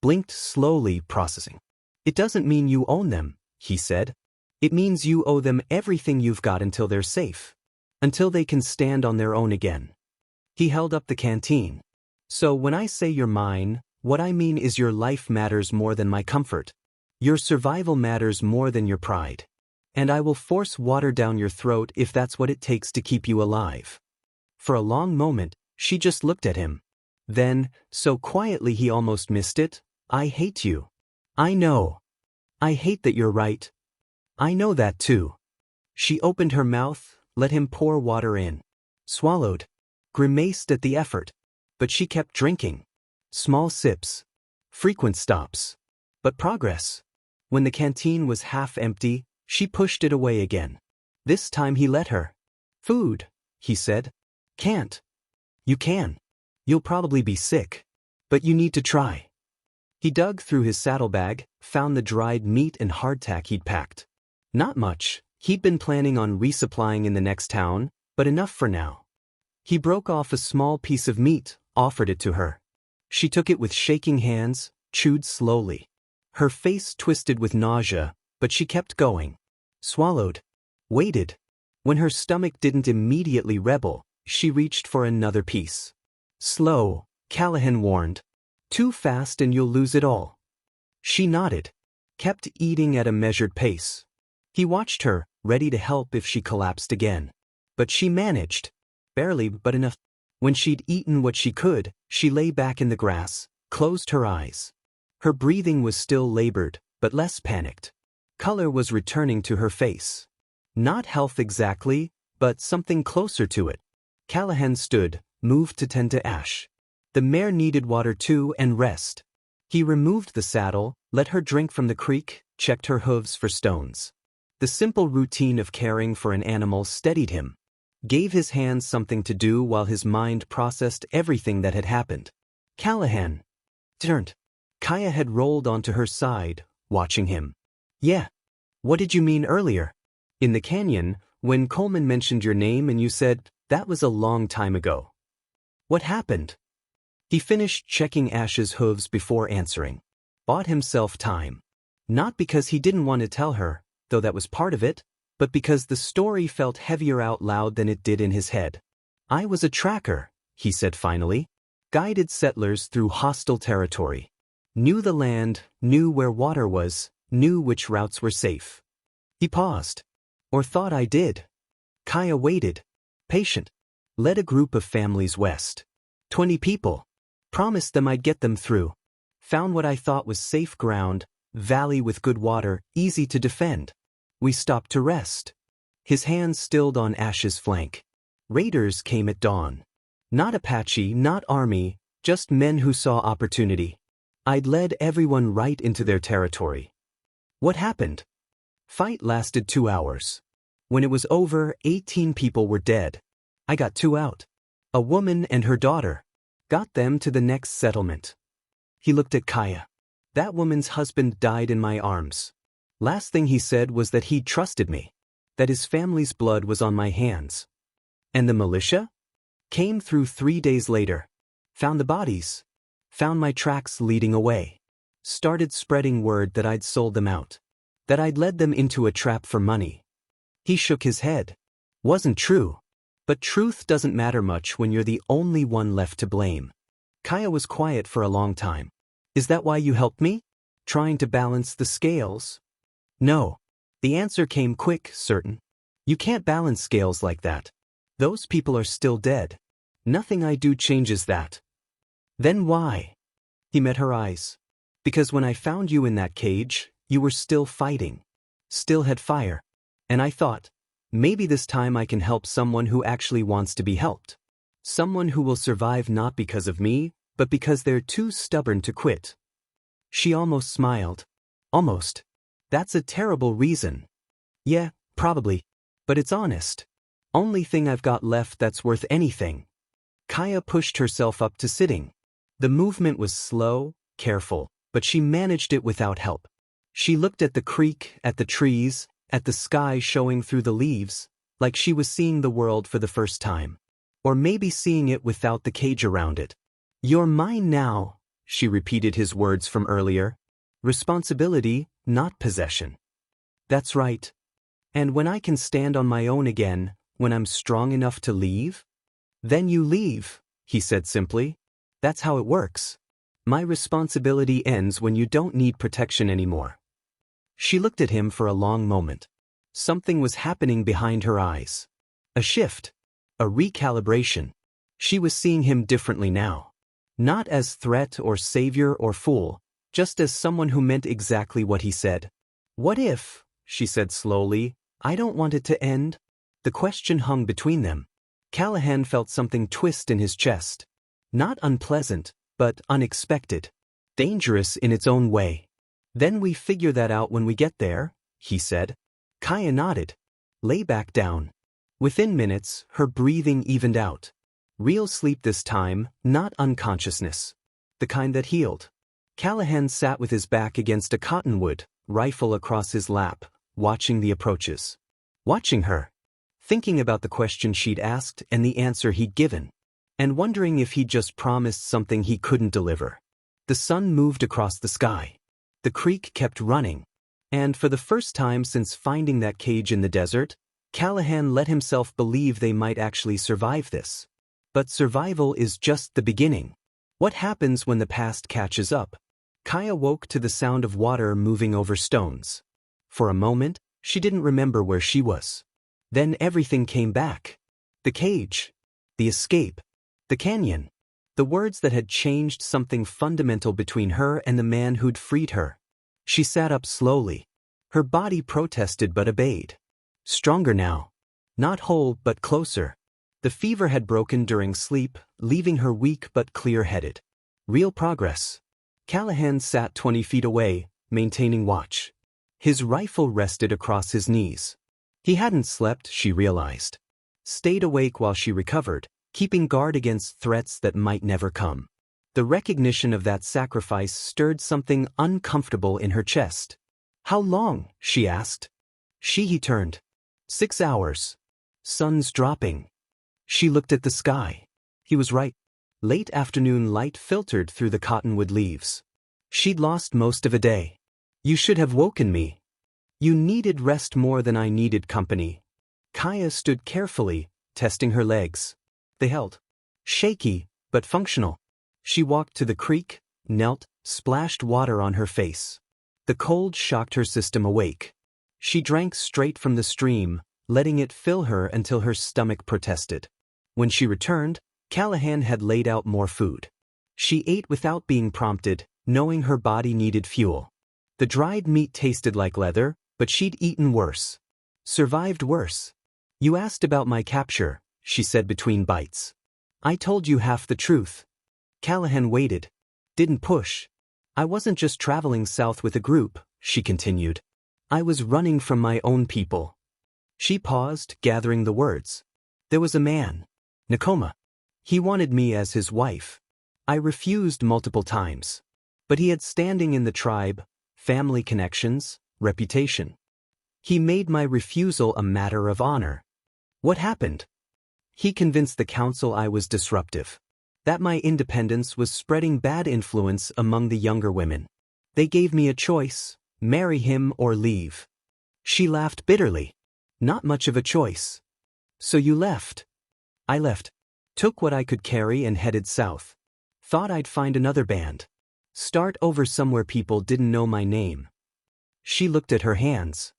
Blinked slowly, processing. It doesn't mean you own them, he said. It means you owe them everything you've got until they're safe. Until they can stand on their own again. He held up the canteen. So when I say you're mine, what I mean is your life matters more than my comfort. Your survival matters more than your pride. And I will force water down your throat if that's what it takes to keep you alive. For a long moment, she just looked at him. Then, so quietly he almost missed it, I hate you. I know. I hate that you're right. I know that too. She opened her mouth, let him pour water in. Swallowed. Grimaced at the effort. But she kept drinking. Small sips. Frequent stops. But progress. When the canteen was half empty, she pushed it away again. This time he let her. Food, he said. Can't. You can. You'll probably be sick. But you need to try. He dug through his saddlebag, found the dried meat and hardtack he'd packed. Not much. He'd been planning on resupplying in the next town, but enough for now. He broke off a small piece of meat, offered it to her. She took it with shaking hands, chewed slowly. Her face twisted with nausea, but she kept going. Swallowed. Waited. When her stomach didn't immediately rebel, she reached for another piece. Slow, Callahan warned. Too fast and you'll lose it all. She nodded. Kept eating at a measured pace. He watched her, ready to help if she collapsed again. But she managed. Barely, but enough. When she'd eaten what she could, she lay back in the grass, closed her eyes. Her breathing was still labored, but less panicked. Color was returning to her face. Not health exactly, but something closer to it. Callahan stood, moved to tend to Ash. The mare needed water too and rest. He removed the saddle, let her drink from the creek, checked her hooves for stones. The simple routine of caring for an animal steadied him. Gave his hands something to do while his mind processed everything that had happened. Callahan turned. Kaya had rolled onto her side, watching him. Yeah. What did you mean earlier? In the canyon, when Coleman mentioned your name and you said, that was a long time ago. What happened? He finished checking Ash's hooves before answering. Bought himself time. Not because he didn't want to tell her, though that was part of it, but because the story felt heavier out loud than it did in his head. I was a tracker, he said finally. Guided settlers through hostile territory. Knew the land, knew where water was, knew which routes were safe. He paused. Or thought I did. Kaya waited. Patient. Led a group of families west. 20 people. Promised them I'd get them through. Found what I thought was safe ground, valley with good water, easy to defend. We stopped to rest. His hands stilled on Ash's flank. Raiders came at dawn. Not Apache, not army, just men who saw opportunity. I'd led everyone right into their territory. What happened? Fight lasted 2 hours. When it was over, 18 people were dead. I got 2 out. A woman and her daughter. Got them to the next settlement. He looked at Kaya. That woman's husband died in my arms. Last thing he said was that he trusted me. That his family's blood was on my hands. And the militia? Came through 3 days later. Found the bodies. Found my tracks leading away. Started spreading word that I'd sold them out. That I'd led them into a trap for money. He shook his head. Wasn't true. But truth doesn't matter much when you're the only one left to blame. Kaya was quiet for a long time. Is that why you helped me? Trying to balance the scales? No. The answer came quick, certain. You can't balance scales like that. Those people are still dead. Nothing I do changes that. Then why? He met her eyes. Because when I found you in that cage, you were still fighting. Still had fire. And I thought, maybe this time I can help someone who actually wants to be helped. Someone who will survive not because of me, but because they're too stubborn to quit. She almost smiled. Almost. That's a terrible reason. Yeah, probably. But it's honest. Only thing I've got left that's worth anything. Kaya pushed herself up to sitting. The movement was slow, careful, but she managed it without help. She looked at the creek, at the trees, at the sky showing through the leaves, like she was seeing the world for the first time. Or maybe seeing it without the cage around it. You're mine now, she repeated his words from earlier. Responsibility, not possession. That's right. And when I can stand on my own again, when I'm strong enough to leave? Then you leave, he said simply. That's how it works. My responsibility ends when you don't need protection anymore. She looked at him for a long moment. Something was happening behind her eyes. A shift. A recalibration. She was seeing him differently now. Not as threat or savior or fool, just as someone who meant exactly what he said. What if, she said slowly, I don't want it to end? The question hung between them. Callahan felt something twist in his chest. Not unpleasant, but unexpected. Dangerous in its own way. Then we figure that out when we get there, he said. Kaya nodded. Lay back down. Within minutes, her breathing evened out. Real sleep this time, not unconsciousness. The kind that healed. Callahan sat with his back against a cottonwood, rifle across his lap, watching the approaches. Watching her. Thinking about the question she'd asked and the answer he'd given. And wondering if he'd just promised something he couldn't deliver. The sun moved across the sky. The creek kept running. And for the first time since finding that cage in the desert, Callahan let himself believe they might actually survive this. But survival is just the beginning. What happens when the past catches up? Kaya woke to the sound of water moving over stones. For a moment, she didn't remember where she was. Then everything came back. The cage. The escape. The canyon. The words that had changed something fundamental between her and the man who'd freed her. She sat up slowly. Her body protested but obeyed. Stronger now. Not whole but closer. The fever had broken during sleep, leaving her weak but clear-headed. Real progress. Callahan sat 20 feet away, maintaining watch. His rifle rested across his knees. He hadn't slept, she realized. Stayed awake while she recovered, keeping guard against threats that might never come. The recognition of that sacrifice stirred something uncomfortable in her chest. How long? She asked. He turned. 6 hours. Sun's dropping. She looked at the sky. He was right. Late afternoon light filtered through the cottonwood leaves. She'd lost most of a day. You should have woken me. You needed rest more than I needed company. Kaya stood carefully, testing her legs. They held. Shaky, but functional. She walked to the creek, knelt, splashed water on her face. The cold shocked her system awake. She drank straight from the stream, letting it fill her until her stomach protested. When she returned, Callahan had laid out more food. She ate without being prompted, knowing her body needed fuel. The dried meat tasted like leather, but she'd eaten worse. Survived worse. You asked about my capture, she said between bites. I told you half the truth. Callahan waited. Didn't push. I wasn't just traveling south with a group, she continued. I was running from my own people. She paused, gathering the words. There was a man. Nakoma. He wanted me as his wife. I refused multiple times. But he had standing in the tribe, family connections, reputation. He made my refusal a matter of honor. What happened? He convinced the council I was disruptive. That my independence was spreading bad influence among the younger women. They gave me a choice, marry him or leave. She laughed bitterly. Not much of a choice. So you left. I left. Took what I could carry and headed south. Thought I'd find another band. Start over somewhere people didn't know my name. She looked at her hands.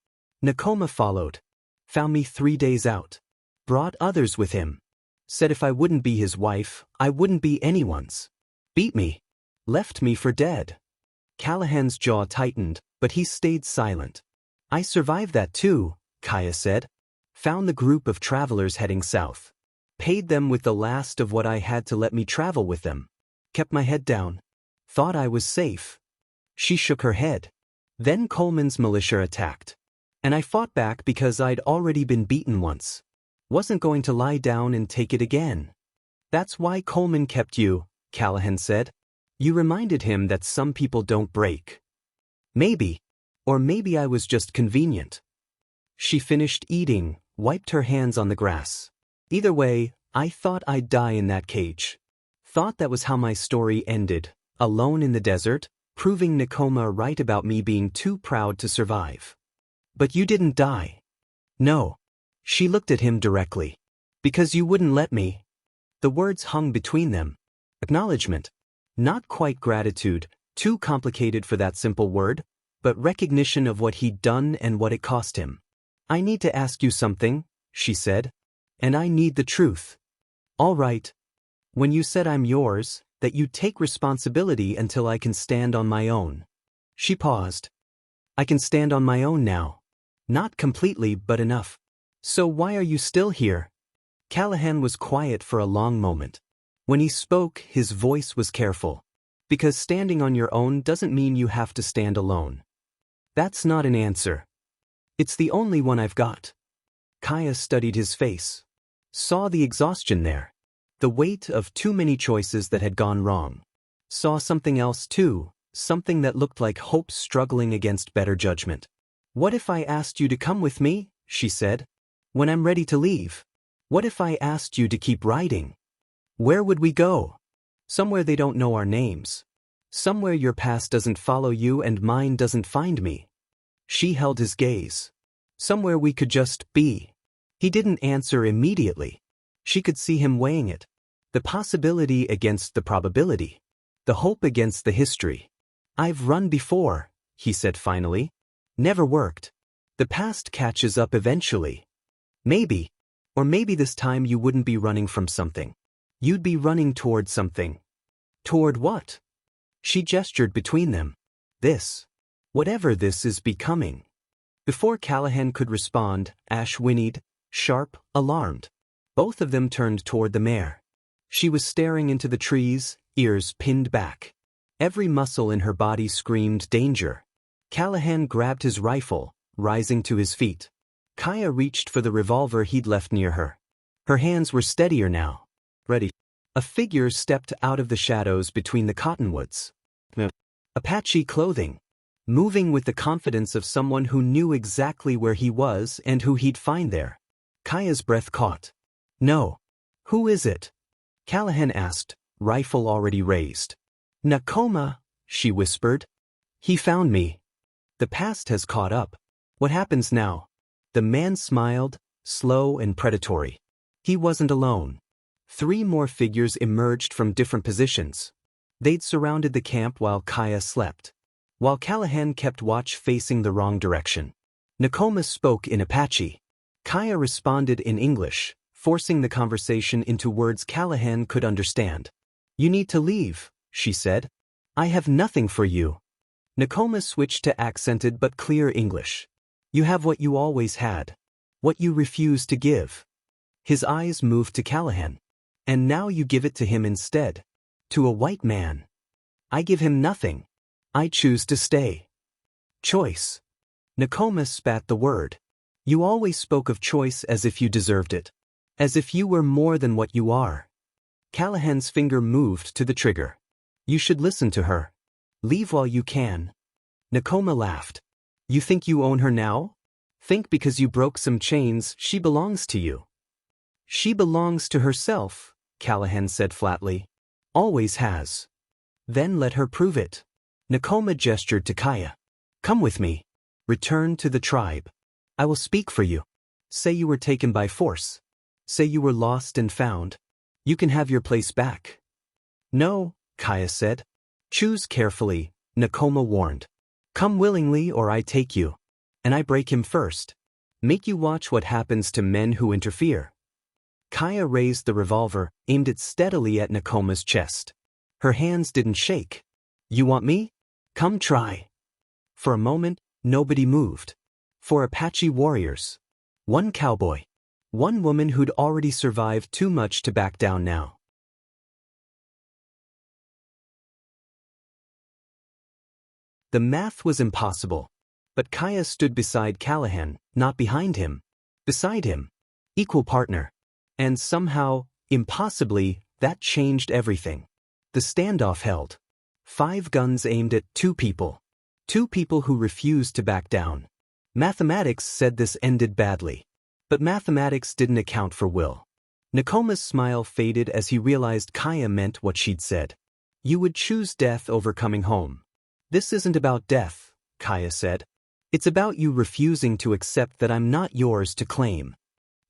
Nakoma followed. Found me 3 days out. Brought others with him. Said if I wouldn't be his wife, I wouldn't be anyone's. Beat me. Left me for dead. Callahan's jaw tightened, but he stayed silent. I survived that too, Kaya said. Found the group of travelers heading south. Paid them with the last of what I had to let me travel with them. Kept my head down. Thought I was safe. She shook her head. Then Coleman's militia attacked. And I fought back because I'd already been beaten once. Wasn't going to lie down and take it again. That's why Coleman kept you, Callahan said. You reminded him that some people don't break. Maybe. Or maybe I was just convenient. She finished eating, wiped her hands on the grass. Either way, I thought I'd die in that cage. Thought that was how my story ended, alone in the desert, proving Nakoma right about me being too proud to survive. But you didn't die. No. She looked at him directly. Because you wouldn't let me. The words hung between them. Acknowledgement. Not quite gratitude, too complicated for that simple word, but recognition of what he'd done and what it cost him. I need to ask you something, she said. And I need the truth. All right. When you said I'm yours, that you take responsibility until I can stand on my own. She paused. I can stand on my own now. Not completely, but enough. So why are you still here? Callahan was quiet for a long moment. When he spoke, his voice was careful. Because standing on your own doesn't mean you have to stand alone. That's not an answer. It's the only one I've got. Kaya studied his face. Saw the exhaustion there. The weight of too many choices that had gone wrong. Saw something else too, something that looked like hope struggling against better judgment. What if I asked you to come with me? She said. When I'm ready to leave. What if I asked you to keep riding? Where would we go? Somewhere they don't know our names. Somewhere your past doesn't follow you and mine doesn't find me. She held his gaze. Somewhere we could just be. He didn't answer immediately. She could see him weighing it. The possibility against the probability. The hope against the history. I've run before, he said finally. Never worked. The past catches up eventually. Maybe. Or maybe this time you wouldn't be running from something. You'd be running toward something. Toward what? She gestured between them. This. Whatever this is becoming. Before Callahan could respond, Ash whinnied, sharp, alarmed. Both of them turned toward the mare. She was staring into the trees, ears pinned back. Every muscle in her body screamed danger. Callahan grabbed his rifle, rising to his feet. Kaya reached for the revolver he'd left near her. Her hands were steadier now. Ready. A figure stepped out of the shadows between the cottonwoods. Apache clothing. moving with the confidence of someone who knew exactly where he was and who he'd find there. Kaya's breath caught. No. Who is it? Callahan asked, rifle already raised. Nakoma, she whispered. He found me. The past has caught up. What happens now? The man smiled, slow and predatory. He wasn't alone. 3 more figures emerged from different positions. They'd surrounded the camp while Kaya slept, while Callahan kept watch facing the wrong direction. Nakoma spoke in Apache. Kaya responded in English, forcing the conversation into words Callahan could understand. You need to leave, she said. I have nothing for you. Nakoma switched to accented but clear English. You have what you always had. What you refuse to give. His eyes moved to Callahan. And now you give it to him instead. To a white man. I give him nothing. I choose to stay. Choice. Nakoma spat the word. You always spoke of choice as if you deserved it. As if you were more than what you are. Callahan's finger moved to the trigger. You should listen to her. Leave while you can. Nakoma laughed. You think you own her now? Think because you broke some chains, she belongs to you. She belongs to herself, Callahan said flatly. Always has. Then let her prove it. Nakoma gestured to Kaya. Come with me. Return to the tribe. I will speak for you. Say you were taken by force. Say you were lost and found. You can have your place back. No, Kaya said. Choose carefully, Nakoma warned. Come willingly or I take you. And I break him first. Make you watch what happens to men who interfere. Kaya raised the revolver, aimed it steadily at Nakoma's chest. Her hands didn't shake. You want me? Come try. For a moment, nobody moved. 4 Apache warriors. 1 cowboy. 1 woman who'd already survived too much to back down now. The math was impossible. But Kaya stood beside Callahan, not behind him. Beside him. Equal partner. And somehow, impossibly, that changed everything. The standoff held. 5 guns aimed at 2 people. 2 people who refused to back down. Mathematics said this ended badly. But mathematics didn't account for will. Nakoma's smile faded as he realized Kaya meant what she'd said. You would choose death over coming home. This isn't about death, Kaya said. It's about you refusing to accept that I'm not yours to claim.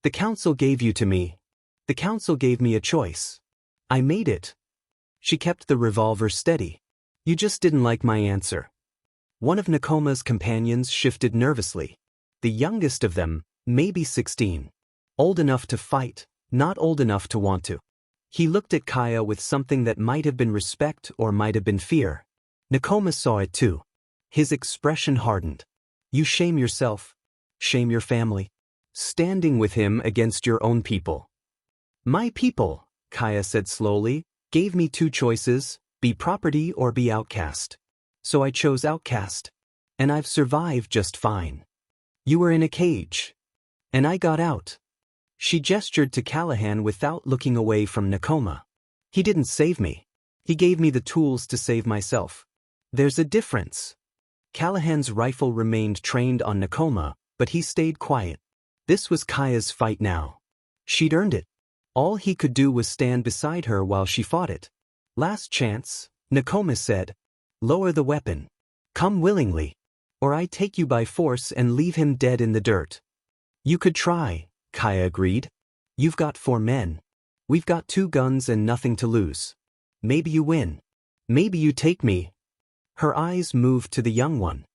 The council gave you to me. The council gave me a choice. I made it. She kept the revolver steady. You just didn't like my answer. One of Nakoma's companions shifted nervously. The youngest of them, maybe 16. Old enough to fight, not old enough to want to. He looked at Kaya with something that might have been respect or might have been fear. Nakoma saw it too. His expression hardened. You shame yourself. Shame your family. Standing with him against your own people. My people, Kaya said slowly, gave me 2 choices, be property or be outcast. So I chose outcast. And I've survived just fine. You were in a cage. And I got out. She gestured to Callahan without looking away from Nakoma. He didn't save me. He gave me the tools to save myself. There's a difference. Callahan's rifle remained trained on Nakoma, but he stayed quiet. This was Kaya's fight now. She'd earned it. All he could do was stand beside her while she fought it. Last chance, Nakoma said. Lower the weapon. Come willingly. Or I take you by force and leave him dead in the dirt. You could try, Kaya agreed. You've got 4 men. We've got 2 guns and nothing to lose. Maybe you win. Maybe you take me. Her eyes moved to the young one.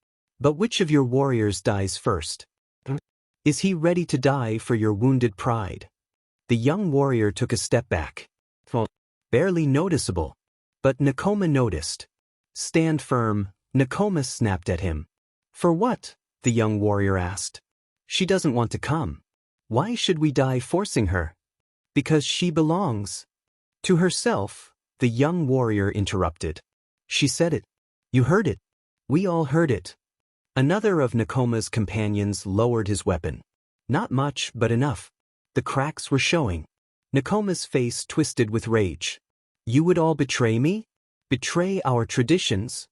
But which of your warriors dies first? Is he ready to die for your wounded pride? The young warrior took a step back. Barely noticeable. But Nakoma noticed. Stand firm, Nakoma snapped at him. For what? The young warrior asked. She doesn't want to come. Why should we die forcing her? Because she belongs. To herself, the young warrior interrupted. She said it. You heard it. We all heard it. Another of Nakoma's companions lowered his weapon. Not much, but enough. The cracks were showing. Nakoma's face twisted with rage. You would all betray me? Betray our traditions?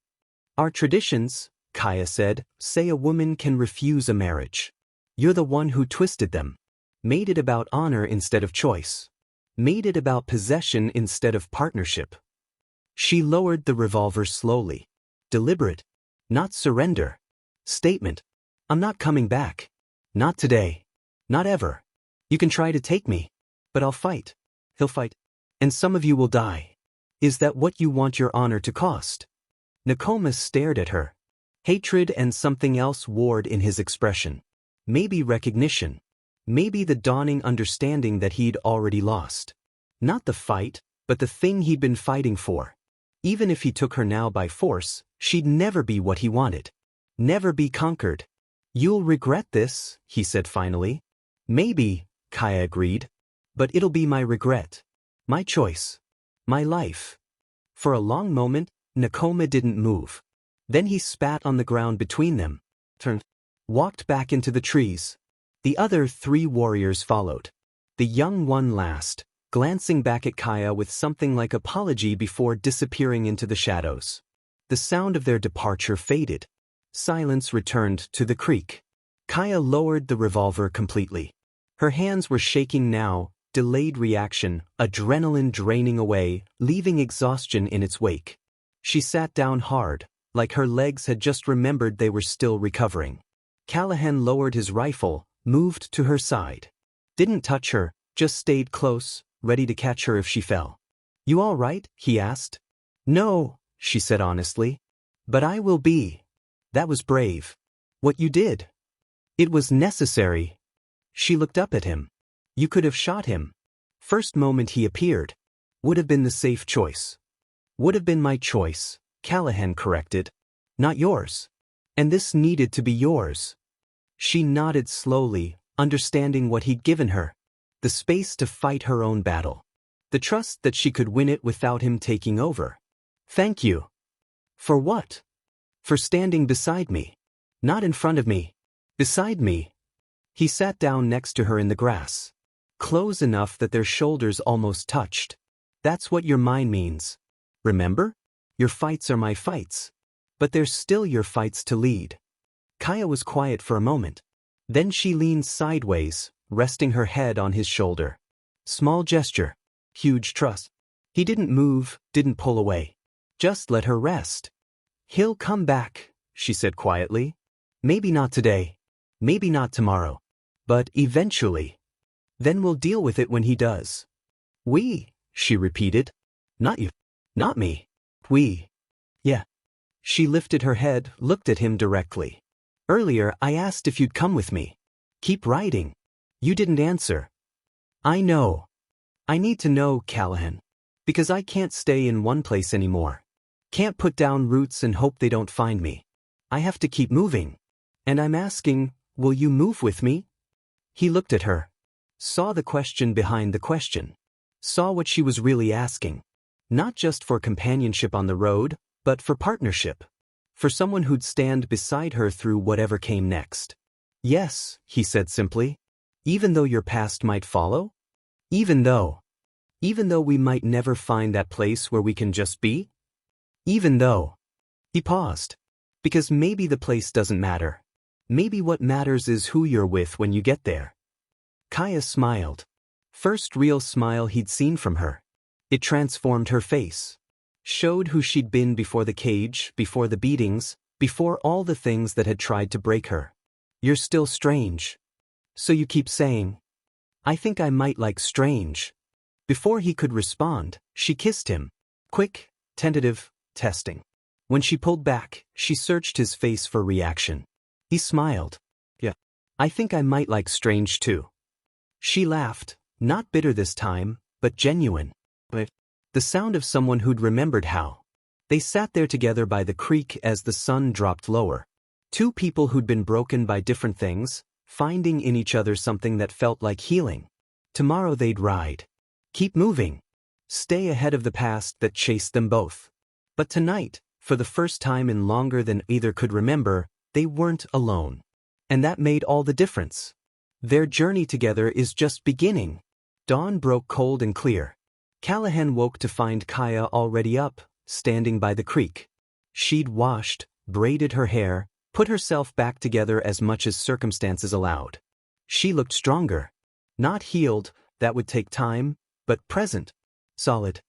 Our traditions? Kaya said, say a woman can refuse a marriage. You're the one who twisted them. Made it about honor instead of choice. Made it about possession instead of partnership. She lowered the revolver slowly. Deliberate. Not surrender. Statement. I'm not coming back. Not today. Not ever. You can try to take me. But I'll fight. He'll fight. And some of you will die. Is that what you want your honor to cost? Nakoma stared at her. Hatred and something else warred in his expression. Maybe recognition. Maybe the dawning understanding that he'd already lost. Not the fight, but the thing he'd been fighting for. Even if he took her now by force, she'd never be what he wanted. Never be conquered. You'll regret this, he said finally. Maybe, Kaya agreed. But it'll be my regret. My choice. My life. For a long moment, Nakoma didn't move. Then he spat on the ground between them, turned, walked back into the trees. The other 3 warriors followed. The young one last, glancing back at Kaya with something like apology before disappearing into the shadows. The sound of their departure faded. Silence returned to the creek. Kaya lowered the revolver completely. Her hands were shaking now, delayed reaction, adrenaline draining away, leaving exhaustion in its wake. She sat down hard, like her legs had just remembered they were still recovering. Callahan lowered his rifle, moved to her side. Didn't touch her, just stayed close, ready to catch her if she fell. You all right? He asked. No, she said honestly. But I will be. That was brave. What you did. It was necessary. She looked up at him. You could have shot him. First moment he appeared. Would have been the safe choice. Would have been my choice, Callahan corrected. Not yours. And this needed to be yours. She nodded slowly, understanding what he'd given her. The space to fight her own battle. The trust that she could win it without him taking over. Thank you. For what? For standing beside me. Not in front of me. Beside me. He sat down next to her in the grass. Close enough that their shoulders almost touched. That's what your mine means. Remember? Your fights are my fights. But they're still your fights to lead. Kaya was quiet for a moment. Then she leaned sideways, resting her head on his shoulder. Small gesture. Huge trust. He didn't move, didn't pull away. Just let her rest. He'll come back, she said quietly. Maybe not today. Maybe not tomorrow. But eventually. Then we'll deal with it when he does. We, she repeated. Not you. Not me. We. Yeah. She lifted her head, looked at him directly. Earlier I asked if you'd come with me. Keep riding. You didn't answer. I know. I need to know, Callahan. Because I can't stay in one place anymore. Can't put down roots and hope they don't find me. I have to keep moving. And I'm asking, will you move with me? He looked at her. Saw the question behind the question. Saw what she was really asking. Not just for companionship on the road, but for partnership. For someone who'd stand beside her through whatever came next. Yes, he said simply. Even though your past might follow? Even though we might never find that place where we can just be? Even though. He paused. Because maybe the place doesn't matter. Maybe what matters is who you're with when you get there. Kaya smiled. First real smile he'd seen from her. It transformed her face. Showed who she'd been before the cage, before the beatings, before all the things that had tried to break her. You're still strange. So you keep saying. I think I might like strange. Before he could respond, she kissed him. Quick, tentative, testing. When she pulled back, she searched his face for reaction. He smiled. Yeah. I think I might like strange too. She laughed, not bitter this time, but genuine. The sound of someone who'd remembered how. They sat there together by the creek as the sun dropped lower. 2 people who'd been broken by different things, finding in each other something that felt like healing. Tomorrow they'd ride. Keep moving. Stay ahead of the past that chased them both. But tonight, for the first time in longer than either could remember, they weren't alone. And that made all the difference. Their journey together is just beginning. Dawn broke cold and clear. Callahan woke to find Kaya already up, standing by the creek. She'd washed, braided her hair, put herself back together as much as circumstances allowed. She looked stronger. Not healed, that would take time, but present. Solid.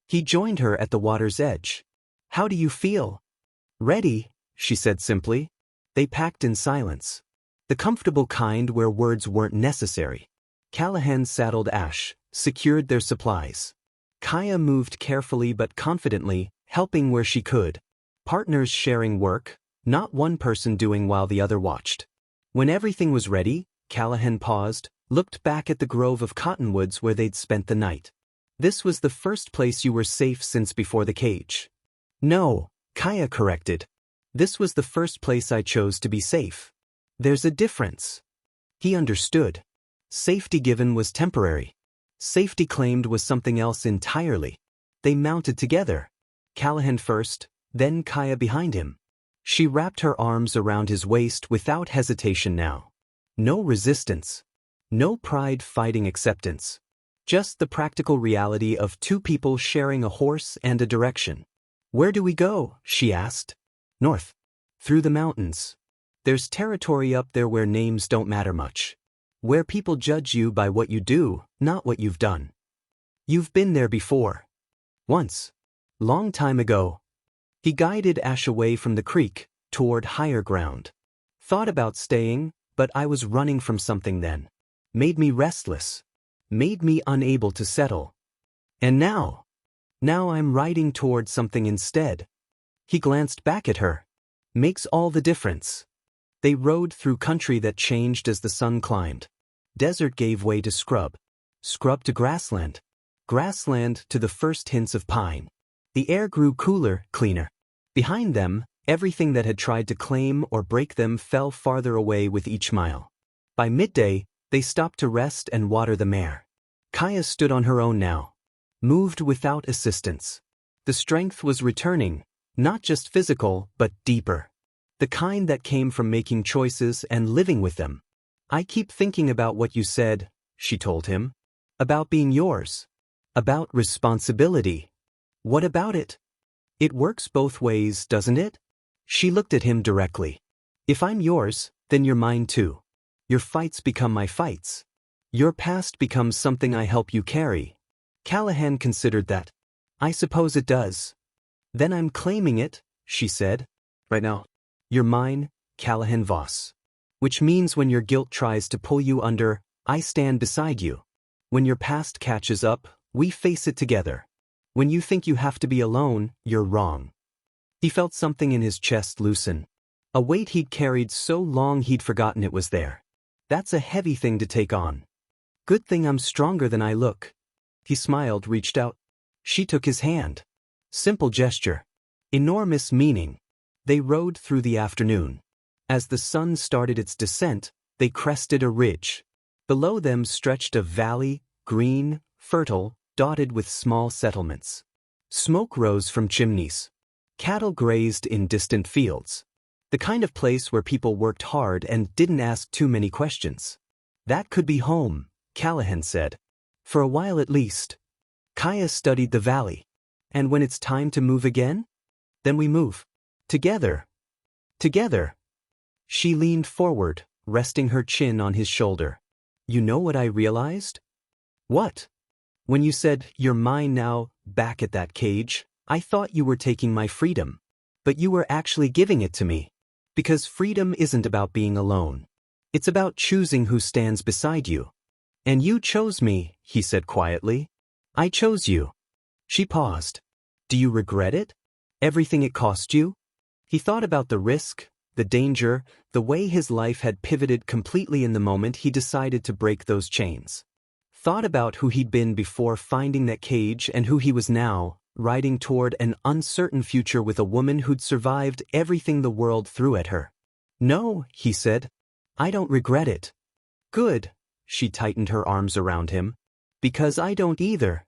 He joined her at the water's edge. "How do you feel?" "Ready," she said simply. They packed in silence. The comfortable kind where words weren't necessary. Callahan saddled Ash, secured their supplies. Kaya moved carefully but confidently, helping where she could. Partners sharing work, not one person doing while the other watched. When everything was ready, Callahan paused, looked back at the grove of cottonwoods where they'd spent the night. "This was the first place you were safe since before the cage." "No," Kaya corrected. "This was the first place I chose to be safe." "There's a difference." He understood. Safety given was temporary. Safety claimed was something else entirely. They mounted together. Callahan first, then Kaya behind him. She wrapped her arms around his waist without hesitation now. No resistance. No pride fighting acceptance. Just the practical reality of two people sharing a horse and a direction. "Where do we go?" she asked. "North. Through the mountains. There's territory up there where names don't matter much. Where people judge you by what you do, not what you've done. You've been there before. Once. Long time ago." He guided Ash away from the creek, toward higher ground. "Thought about staying, but I was running from something then. Made me restless. Made me unable to settle. And now I'm riding toward something instead." He glanced back at her. "Makes all the difference." They rode through country that changed as the sun climbed. Desert gave way to scrub. Scrub to grassland. Grassland to the first hints of pine. The air grew cooler, cleaner. Behind them, everything that had tried to claim or break them fell farther away with each mile. By midday, they stopped to rest and water the mare. Kaya stood on her own now. Moved without assistance. The strength was returning, not just physical, but deeper. The kind that came from making choices and living with them. "I keep thinking about what you said," she told him. "About being yours. About responsibility. What about it? It works both ways, doesn't it?" She looked at him directly. "If I'm yours, then you're mine too. Your fights become my fights. Your past becomes something I help you carry." Callahan considered that. "I suppose it does." "Then I'm claiming it," she said. "Right now. You're mine, Callahan Voss. Which means when your guilt tries to pull you under, I stand beside you. When your past catches up, we face it together. When you think you have to be alone, you're wrong." He felt something in his chest loosen. A weight he'd carried so long he'd forgotten it was there. That's a heavy thing to take on. "Good thing I'm stronger than I look." He smiled, reached out. She took his hand. Simple gesture. Enormous meaning. They rode through the afternoon. As the sun started its descent, they crested a ridge. Below them stretched a valley, green, fertile, dotted with small settlements. Smoke rose from chimneys. Cattle grazed in distant fields. The kind of place where people worked hard and didn't ask too many questions. "That could be home," Callahan said. "For a while at least." Kaya studied the valley. "And when it's time to move again? Then we move. Together. Together." She leaned forward, resting her chin on his shoulder. "You know what I realized?" "What?" "When you said, 'You're mine now,' back at that cage, I thought you were taking my freedom. But you were actually giving it to me. Because freedom isn't about being alone. It's about choosing who stands beside you. And you chose me," he said quietly. "I chose you." She paused. "Do you regret it? Everything it cost you?" He thought about the risk, the danger, the way his life had pivoted completely in the moment he decided to break those chains. Thought about who he'd been before finding that cage and who he was now, riding toward an uncertain future with a woman who'd survived everything the world threw at her. "No," he said. "I don't regret it." "Good." She tightened her arms around him. "Because I don't either."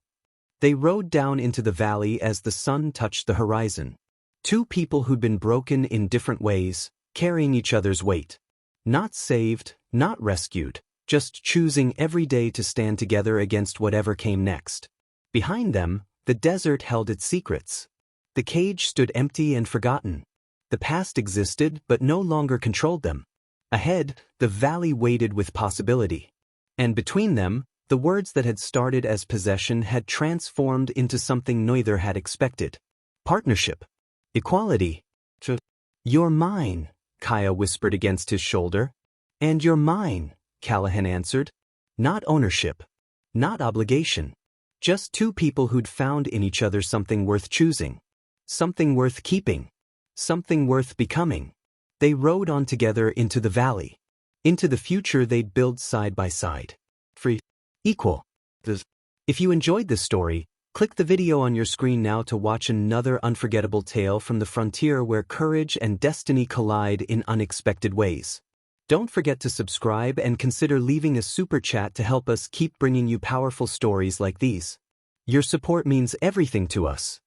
They rode down into the valley as the sun touched the horizon. Two people who'd been broken in different ways, carrying each other's weight. Not saved, not rescued. Just choosing every day to stand together against whatever came next. Behind them, the desert held its secrets. The cage stood empty and forgotten. The past existed but no longer controlled them. Ahead, the valley waited with possibility. And between them, the words that had started as possession had transformed into something neither had expected. Partnership. Equality. You're mine, Kaya whispered against his shoulder. And you're mine, Callahan answered. Not ownership. Not obligation. Just two people who'd found in each other something worth choosing. Something worth keeping. Something worth becoming. They rode on together into the valley. Into the future they'd build side by side. Free. Equal. If you enjoyed this story, click the video on your screen now to watch another unforgettable tale from the frontier where courage and destiny collide in unexpected ways. Don't forget to subscribe and consider leaving a super chat to help us keep bringing you powerful stories like these. Your support means everything to us.